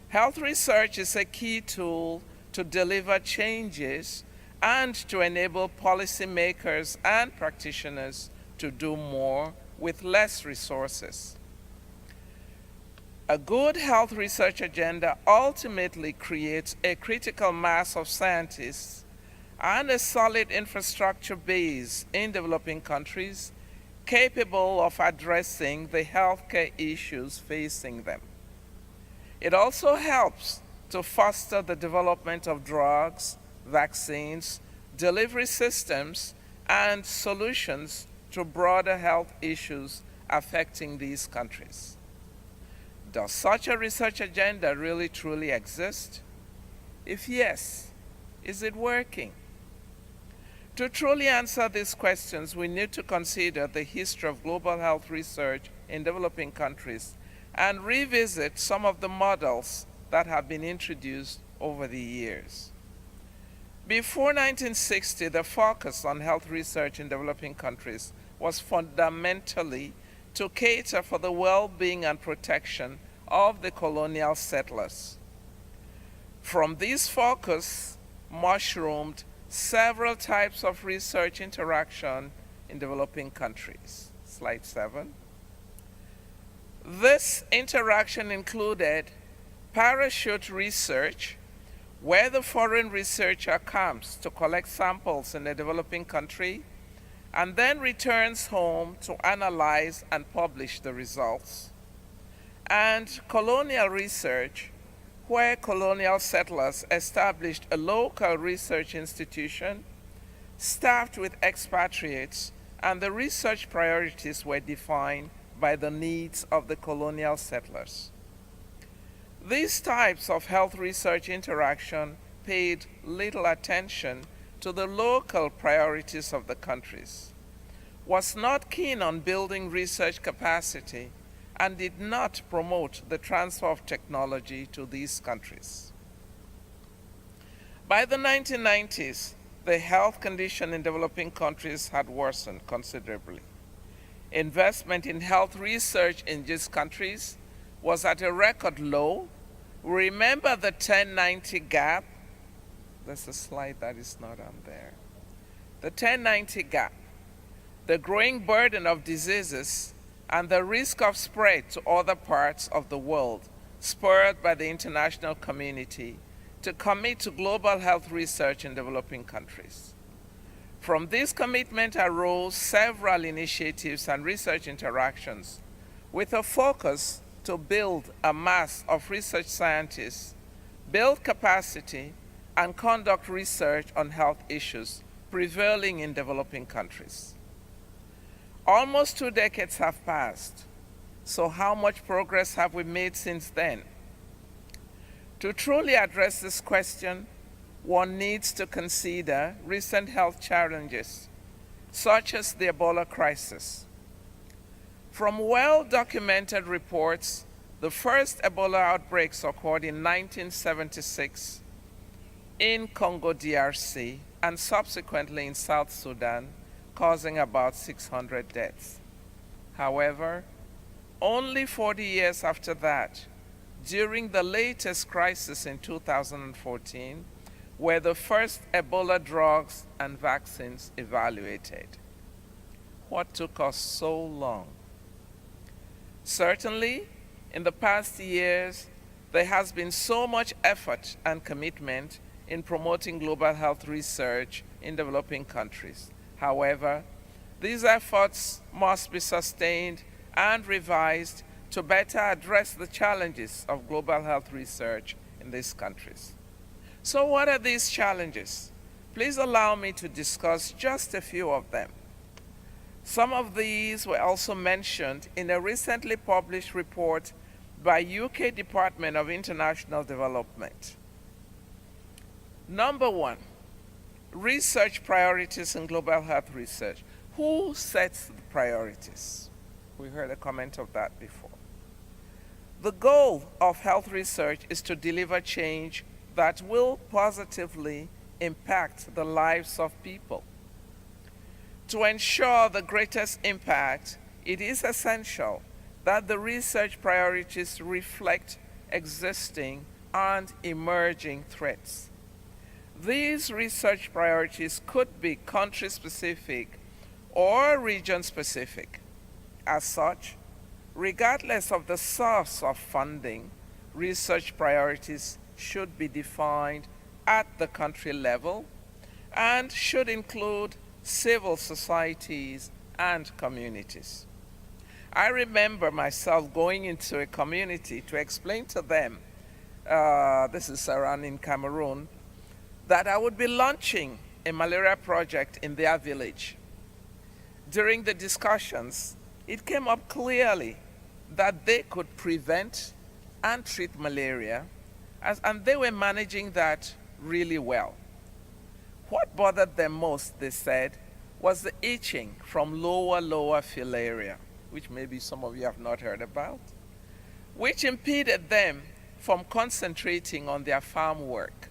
Health research is a key tool to deliver changes and to enable policymakers and practitioners to do more with less resources. A good health research agenda ultimately creates a critical mass of scientists and a solid infrastructure base in developing countries capable of addressing the healthcare issues facing them. It also helps to foster the development of drugs, vaccines, delivery systems, and solutions to broader health issues affecting these countries. Does such a research agenda really truly exist? If yes, is it working? To truly answer these questions, we need to consider the history of global health research in developing countries and revisit some of the models that have been introduced over the years. Before 1960, the focus on health research in developing countries was fundamentally to cater for the well-being and protection of the colonial settlers. From this focus mushroomed several types of research interaction in developing countries. Slide 7. This interaction included parachute research, where the foreign researcher comes to collect samples in a developing country and then returns home to analyze and publish the results, and colonial research, where colonial settlers established a local research institution staffed with expatriates, and the research priorities were defined by the needs of the colonial settlers. These types of health research interaction paid little attention to the local priorities of the countries, was not keen on building research capacity, and did not promote the transfer of technology to these countries. By the 1990s, the health condition in developing countries had worsened considerably. Investment in health research in these countries was at a record low. Remember the 1090 gap? There's a slide that is not on there. The 1090 gap, the growing burden of diseases and the risk of spread to other parts of the world, spurred by the international community to commit to global health research in developing countries. From this commitment arose several initiatives and research interactions with a focus to build a mass of research scientists, build capacity, and conduct research on health issues prevailing in developing countries. Almost 2 decades have passed, so how much progress have we made since then? To truly address this question, one needs to consider recent health challenges, such as the Ebola crisis. From well-documented reports, the first Ebola outbreaks occurred in 1976 in Congo DRC and subsequently in South Sudan, causing about 600 deaths. However, only 40 years after that, during the latest crisis in 2014, were the first Ebola drugs and vaccines evaluated. What took us so long? Certainly, in the past years, there has been so much effort and commitment in promoting global health research in developing countries. However, these efforts must be sustained and revised to better address the challenges of global health research in these countries. So what are these challenges? Please allow me to discuss just a few of them. Some of these were also mentioned in a recently published report by UK Department of International Development. Number 1, research priorities in global health research. Who sets the priorities? We heard a comment of that before. The goal of health research is to deliver change that will positively impact the lives of people. To ensure the greatest impact, it is essential that the research priorities reflect existing and emerging threats. These research priorities could be country-specific or region-specific. As such, regardless of the source of funding, research priorities should be defined at the country level and should include civil societies and communities. I remember myself going into a community to explain to them, this is around in Cameroon, that I would be launching a malaria project in their village. During the discussions, it came up clearly that they could prevent and treat malaria, and they were managing that really well. What bothered them most, they said, was the itching from lower filaria, which maybe some of you have not heard about, which impeded them from concentrating on their farm work.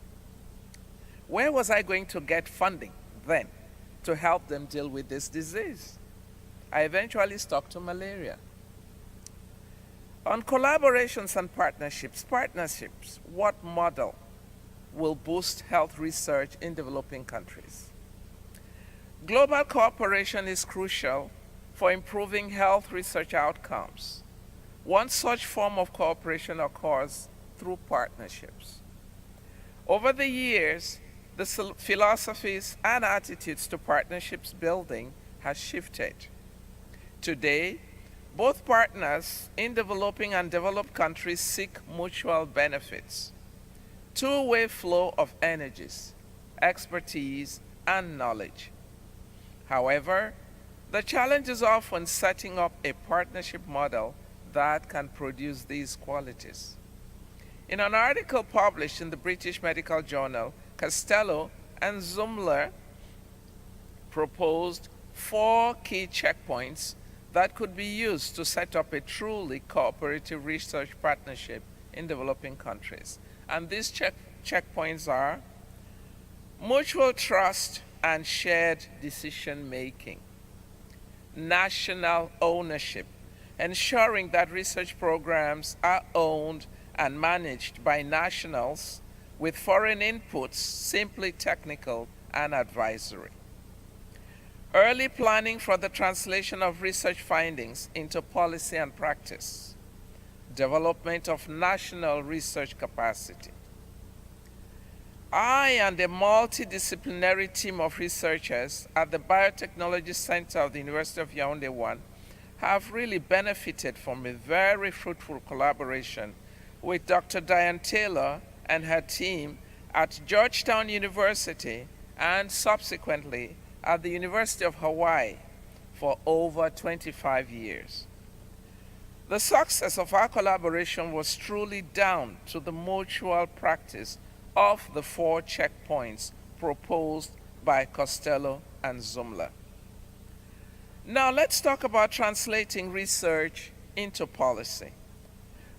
Where was I going to get funding then to help them deal with this disease? I eventually stuck to malaria. On collaborations and partnerships, what model will boost health research in developing countries? Global cooperation is crucial for improving health research outcomes. One such form of cooperation occurs through partnerships. Over the years, the philosophies and attitudes to partnerships building has shifted. Today, both partners in developing and developed countries seek mutual benefits, two-way flow of energies, expertise, and knowledge. However, the challenge is often setting up a partnership model that can produce these qualities. In an article published in the British Medical Journal, Costello and Zumler proposed 4 key checkpoints that could be used to set up a truly cooperative research partnership in developing countries. And these checkpoints are mutual trust and shared decision making, national ownership, ensuring that research programs are owned and managed by nationals with foreign inputs simply technical and advisory. Early planning for the translation of research findings into policy and practice. Development of national research capacity. I and a multidisciplinary team of researchers at the Biotechnology Center of the University of Yaoundé 1 have really benefited from a very fruitful collaboration with Dr. Diane Taylor and her team at Georgetown University and subsequently at the University of Hawaii for over 25 years. The success of our collaboration was truly down to the mutual practice of the 4 checkpoints proposed by Costello and Zumler. Now let's talk about translating research into policy.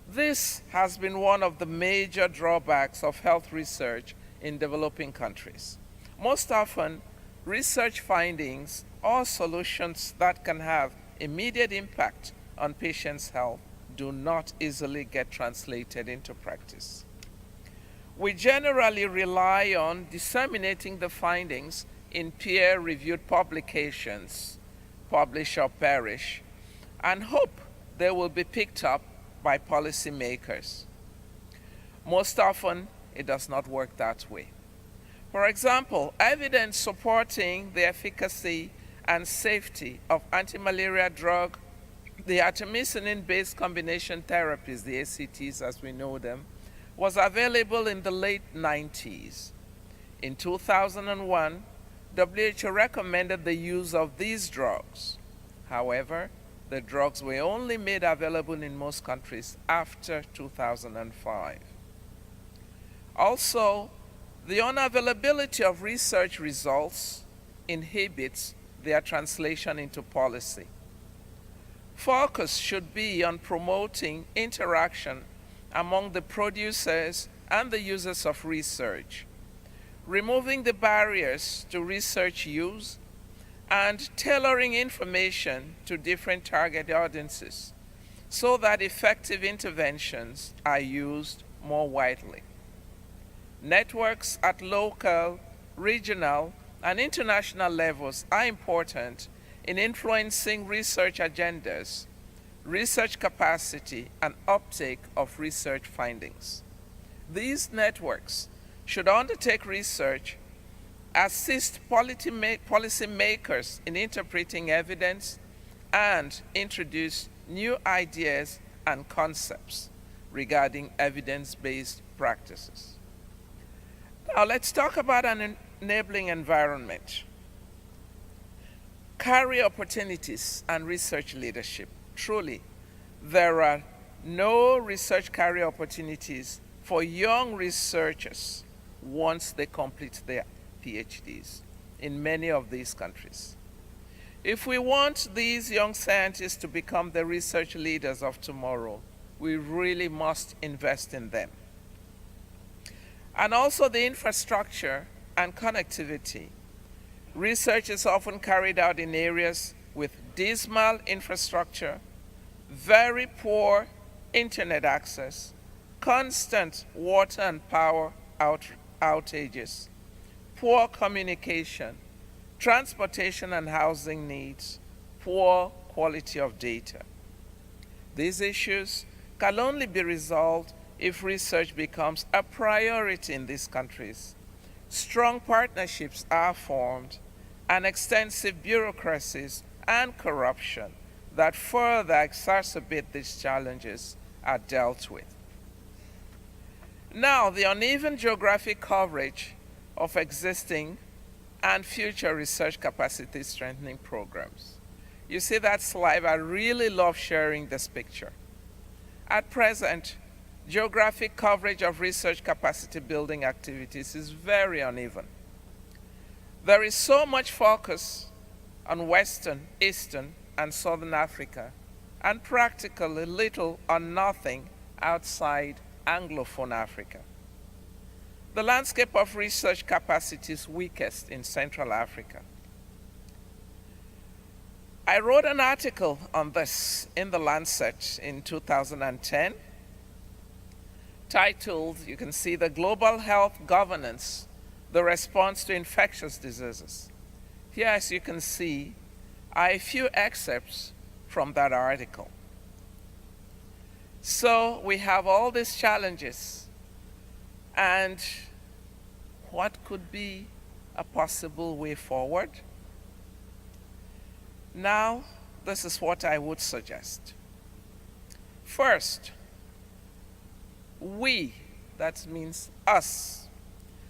This has been one of the major drawbacks of health research in developing countries. Most often, research findings or solutions that can have immediate impact on patients' health do not easily get translated into practice. We generally rely on disseminating the findings in peer-reviewed publications, publish or perish, and hope they will be picked up by policymakers. Most often, it does not work that way. For example, evidence supporting the efficacy and safety of anti-malaria drug, the artemisinin-based combination therapies, the ACTs as we know them, was available in the late 90s. In 2001, WHO recommended the use of these drugs. However, the drugs were only made available in most countries after 2005. Also, the unavailability of research results inhibits their translation into policy. Focus should be on promoting interaction among the producers and the users of research, removing the barriers to research use, and tailoring information to different target audiences so that effective interventions are used more widely. Networks at local, regional, and international levels are important in influencing research agendas, research capacity, and uptake of research findings. These networks should undertake research, assist policymakers in interpreting evidence, and introduce new ideas and concepts regarding evidence-based practices. Now let's talk about an enabling environment. Career opportunities and research leadership. Truly, there are no research career opportunities for young researchers once they complete their PhDs in many of these countries. If we want these young scientists to become the research leaders of tomorrow, we really must invest in them. And also the infrastructure and connectivity. Research is often carried out in areas with dismal infrastructure, very poor internet access, constant water and power outages, poor communication, transportation and housing needs, poor quality of data. These issues can only be resolved if research becomes a priority in these countries. Strong partnerships are formed, and extensive bureaucracies and corruption that further exacerbate these challenges are dealt with. Now, the uneven geographic coverage of existing and future research capacity strengthening programs. You see that slide? I really love sharing this picture. At present, geographic coverage of research capacity building activities is very uneven. There is so much focus on Western, Eastern, and Southern Africa, and practically little or nothing outside Anglophone Africa. The landscape of research capacity is weakest in Central Africa. I wrote an article on this in The Lancet in 2010, titled, you can see, The Global Health Governance, the Response to Infectious Diseases. Here, as you can see, are a few excerpts from that article. So we have all these challenges, and what could be a possible way forward? Now, this is what I would suggest. First, we, that means us,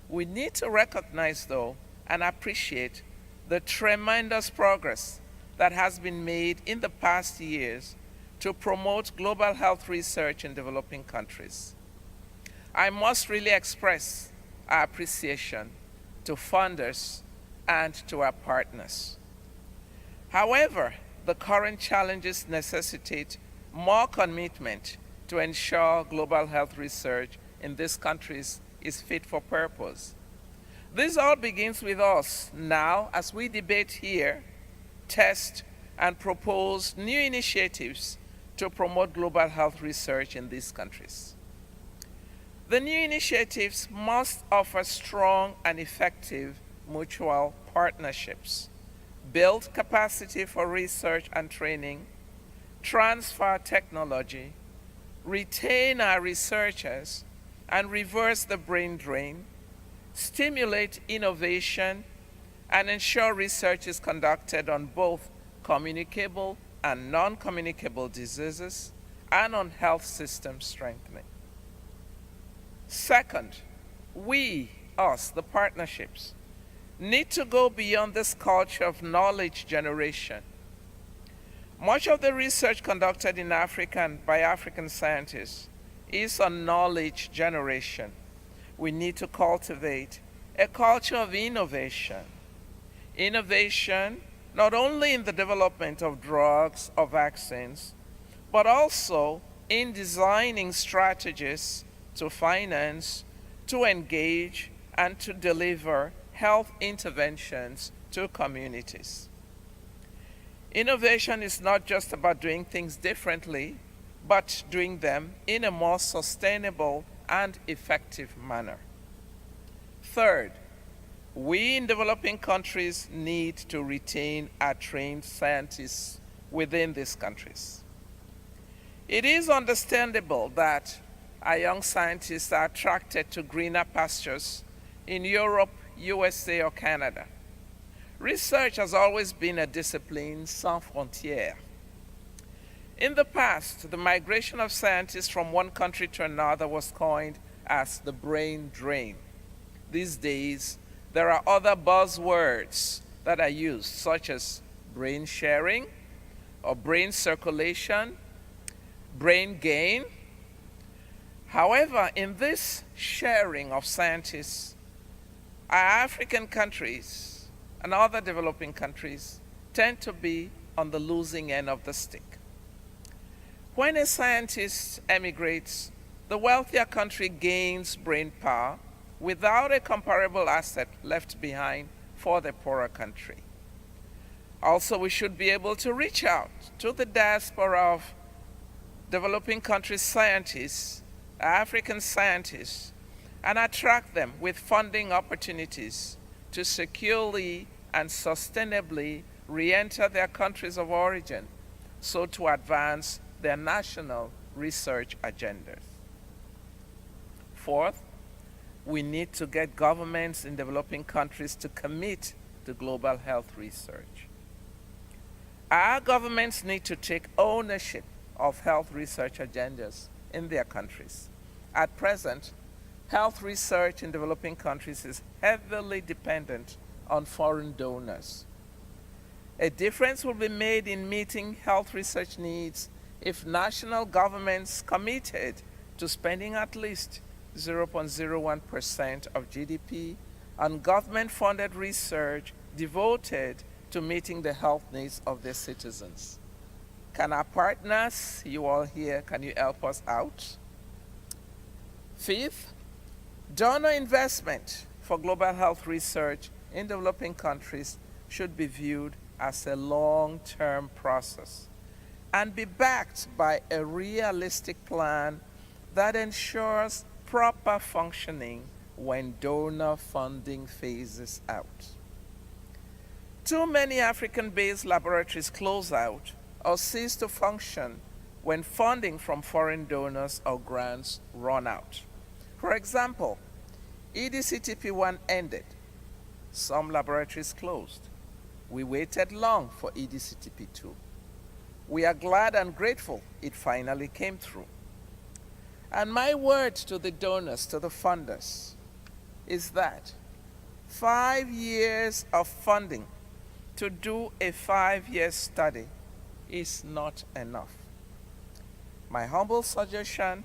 we need to recognize, though, and appreciate the tremendous progress that has been made in the past years to promote global health research in developing countries. I must really express our appreciation to funders and to our partners. However, the current challenges necessitate more commitment to ensure global health research in these countries is fit for purpose. This all begins with us now as we debate here, test, and propose new initiatives to promote global health research in these countries. The new initiatives must offer strong and effective mutual partnerships, build capacity for research and training, transfer technology, retain our researchers, and reverse the brain drain, stimulate innovation, and ensure research is conducted on both communicable and non-communicable diseases and on health system strengthening. Second, we, us, the partnerships, need to go beyond this culture of knowledge generation. Much of the research conducted in Africa and by African scientists is on knowledge generation. We need to cultivate a culture of innovation. Innovation not only in the development of drugs or vaccines, but also in designing strategies to finance, to engage, and to deliver health interventions to communities. Innovation is not just about doing things differently, but doing them in a more sustainable and effective manner. Third, we in developing countries need to retain our trained scientists within these countries. It is understandable that our young scientists are attracted to greener pastures in Europe, USA, or Canada. Research has always been a discipline sans frontières. In the past, the migration of scientists from one country to another was coined as the brain drain. these days, there are other buzzwords that are used, such as brain sharing or brain circulation, brain gain. However, in this sharing of scientists, our African countries and other developing countries tend to be on the losing end of the stick. When a scientist emigrates, the wealthier country gains brain power without a comparable asset left behind for the poorer country. Also, we should be able to reach out to the diaspora of developing country scientists, African scientists, and attract them with funding opportunities to securely and sustainably re-enter their countries of origin, so to advance their national research agendas. Fourth, we need to get governments in developing countries to commit to global health research. Our governments need to take ownership of health research agendas in their countries. At present, health research in developing countries is heavily dependent on foreign donors. A difference will be made in meeting health research needs if national governments committed to spending at least 0.01% of GDP on government-funded research devoted to meeting the health needs of their citizens. Can our partners, you all here, can you help us out? Fifth, donor investment for global health research in developing countries should be viewed as a long-term process and be backed by a realistic plan that ensures proper functioning when donor funding phases out. Too many African-based laboratories close out or cease to function when funding from foreign donors or grants run out. For example, ECTMIH2017 ended. Some laboratories closed. We waited long for ECTMIH2017. We are glad and grateful it finally came through. And my word to the donors, to the funders, is that 5 years of funding to do a 5-year study is not enough. My humble suggestion,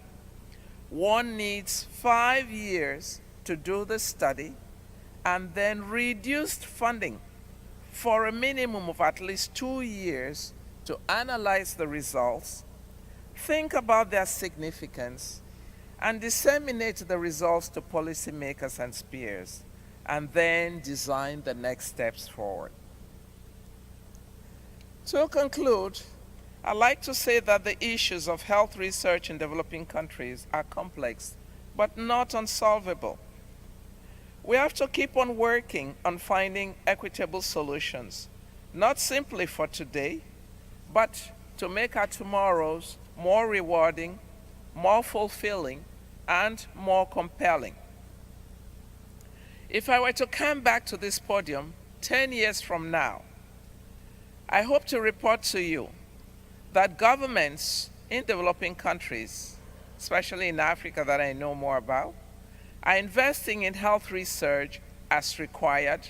one needs 5 years to do the study and then reduced funding for a minimum of at least 2 years to analyze the results, think about their significance, and disseminate the results to policymakers and peers, and then design the next steps forward. To conclude, I'd like to say that the issues of health research in developing countries are complex, but not unsolvable. We have to keep on working on finding equitable solutions, not simply for today, but to make our tomorrows more rewarding, more fulfilling, and more compelling. If I were to come back to this podium 10 years from now, I hope to report to you that governments in developing countries, especially in Africa that I know more about, are investing in health research as required,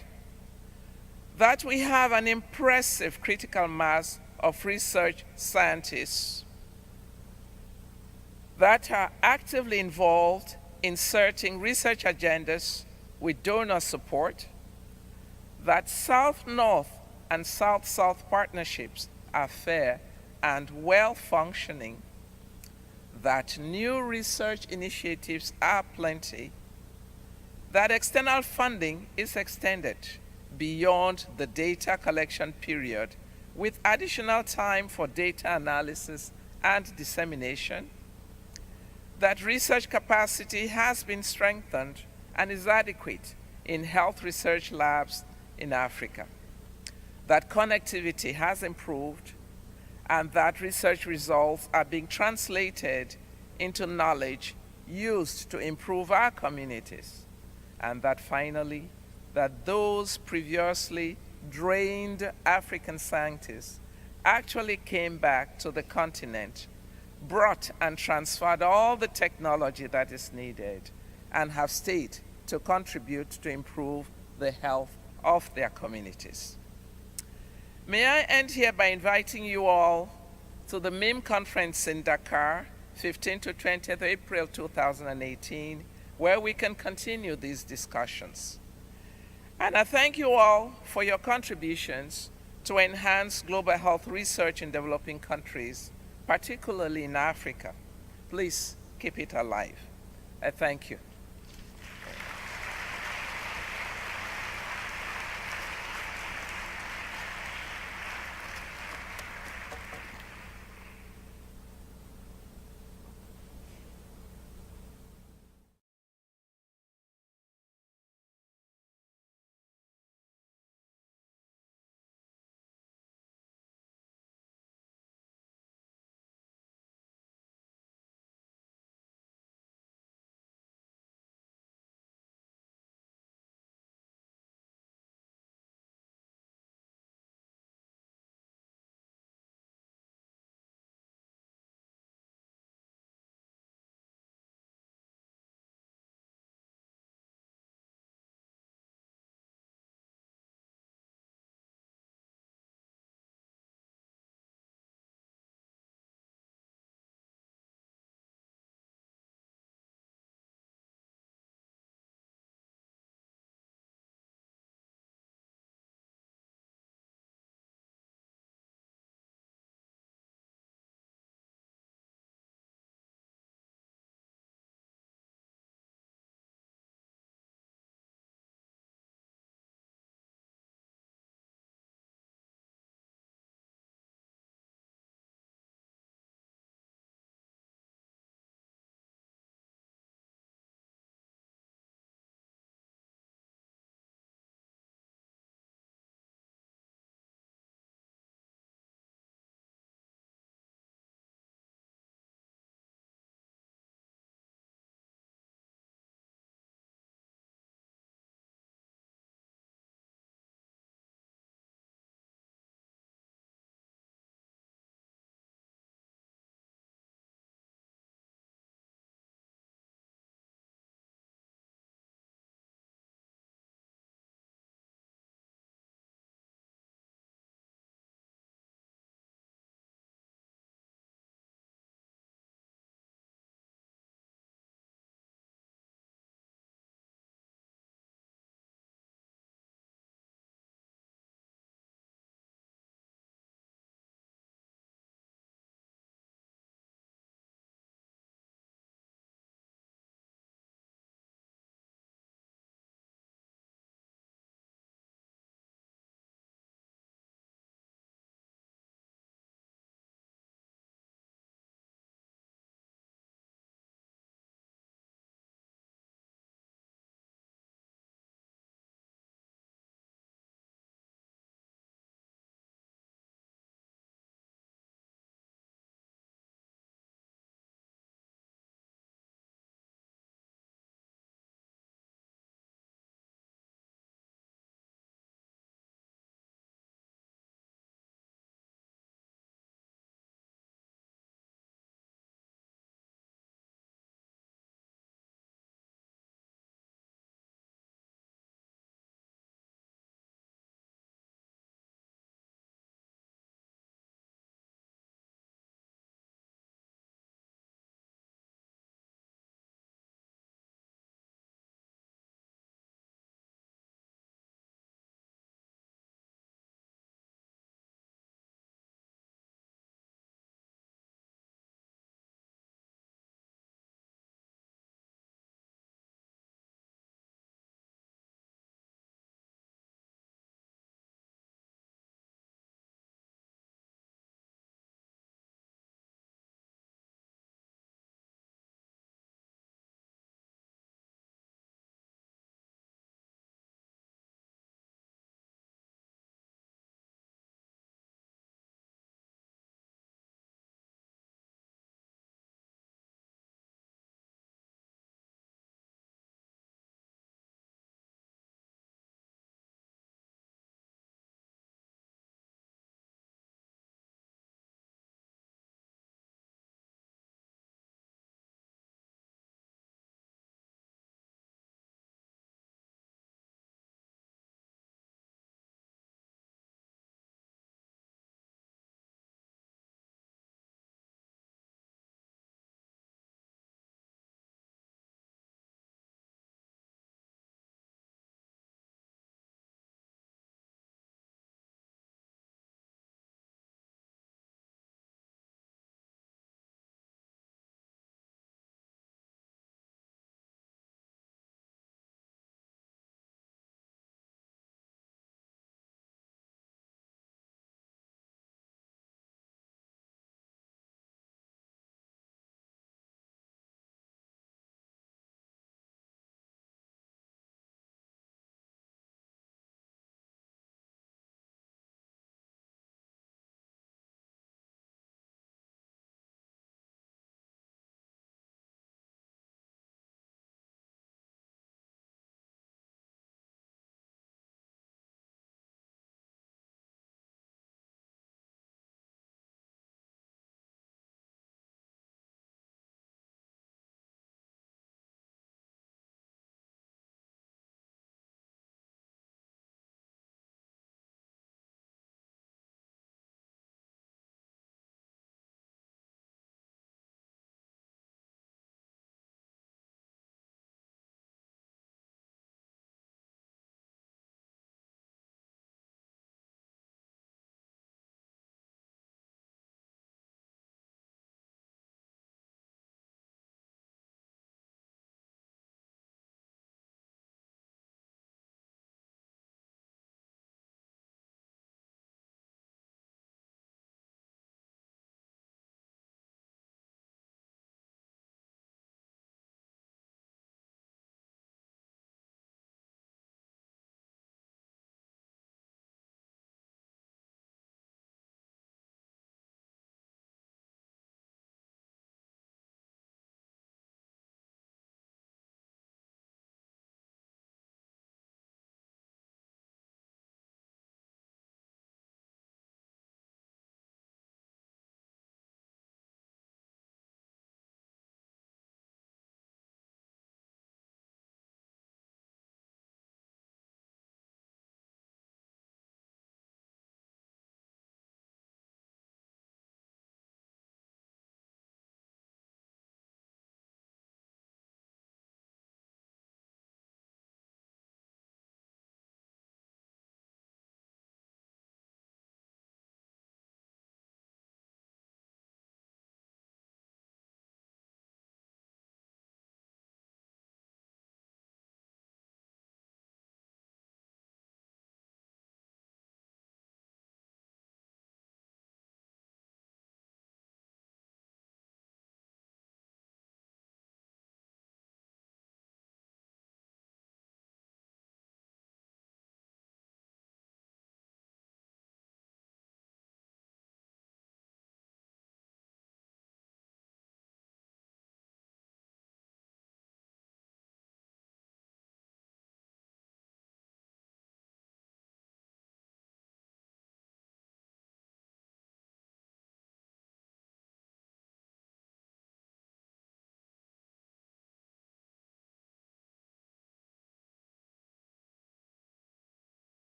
that we have an impressive critical mass of research scientists that are actively involved in inserting research agendas with donor support, that South-North and South-South partnerships are fair and well-functioning, that new research initiatives are plenty, that external funding is extended beyond the data collection period with additional time for data analysis and dissemination, that research capacity has been strengthened and is adequate in health research labs in Africa, that connectivity has improved, and that research results are being translated into knowledge used to improve our communities, and that finally, that those previously drained African scientists actually came back to the continent, brought and transferred all the technology that is needed, and have stayed to contribute to improve the health of their communities. May I end here by inviting you all to the MIM conference in Dakar, 15th to 20th April 2018, where we can continue these discussions. And I thank you all for your contributions to enhance global health research in developing countries, particularly in Africa. Please keep it alive. I thank you.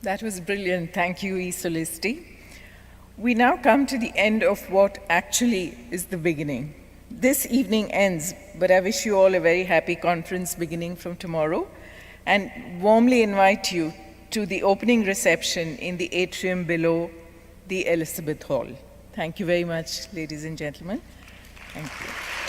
That was brilliant. Thank you, E. Solisti. We now come to the end of what actually is the beginning. This evening ends, but I wish you all a very happy conference beginning from tomorrow, and warmly invite you to the opening reception in the atrium below the Elizabeth Hall. Thank you very much, ladies and gentlemen. Thank you.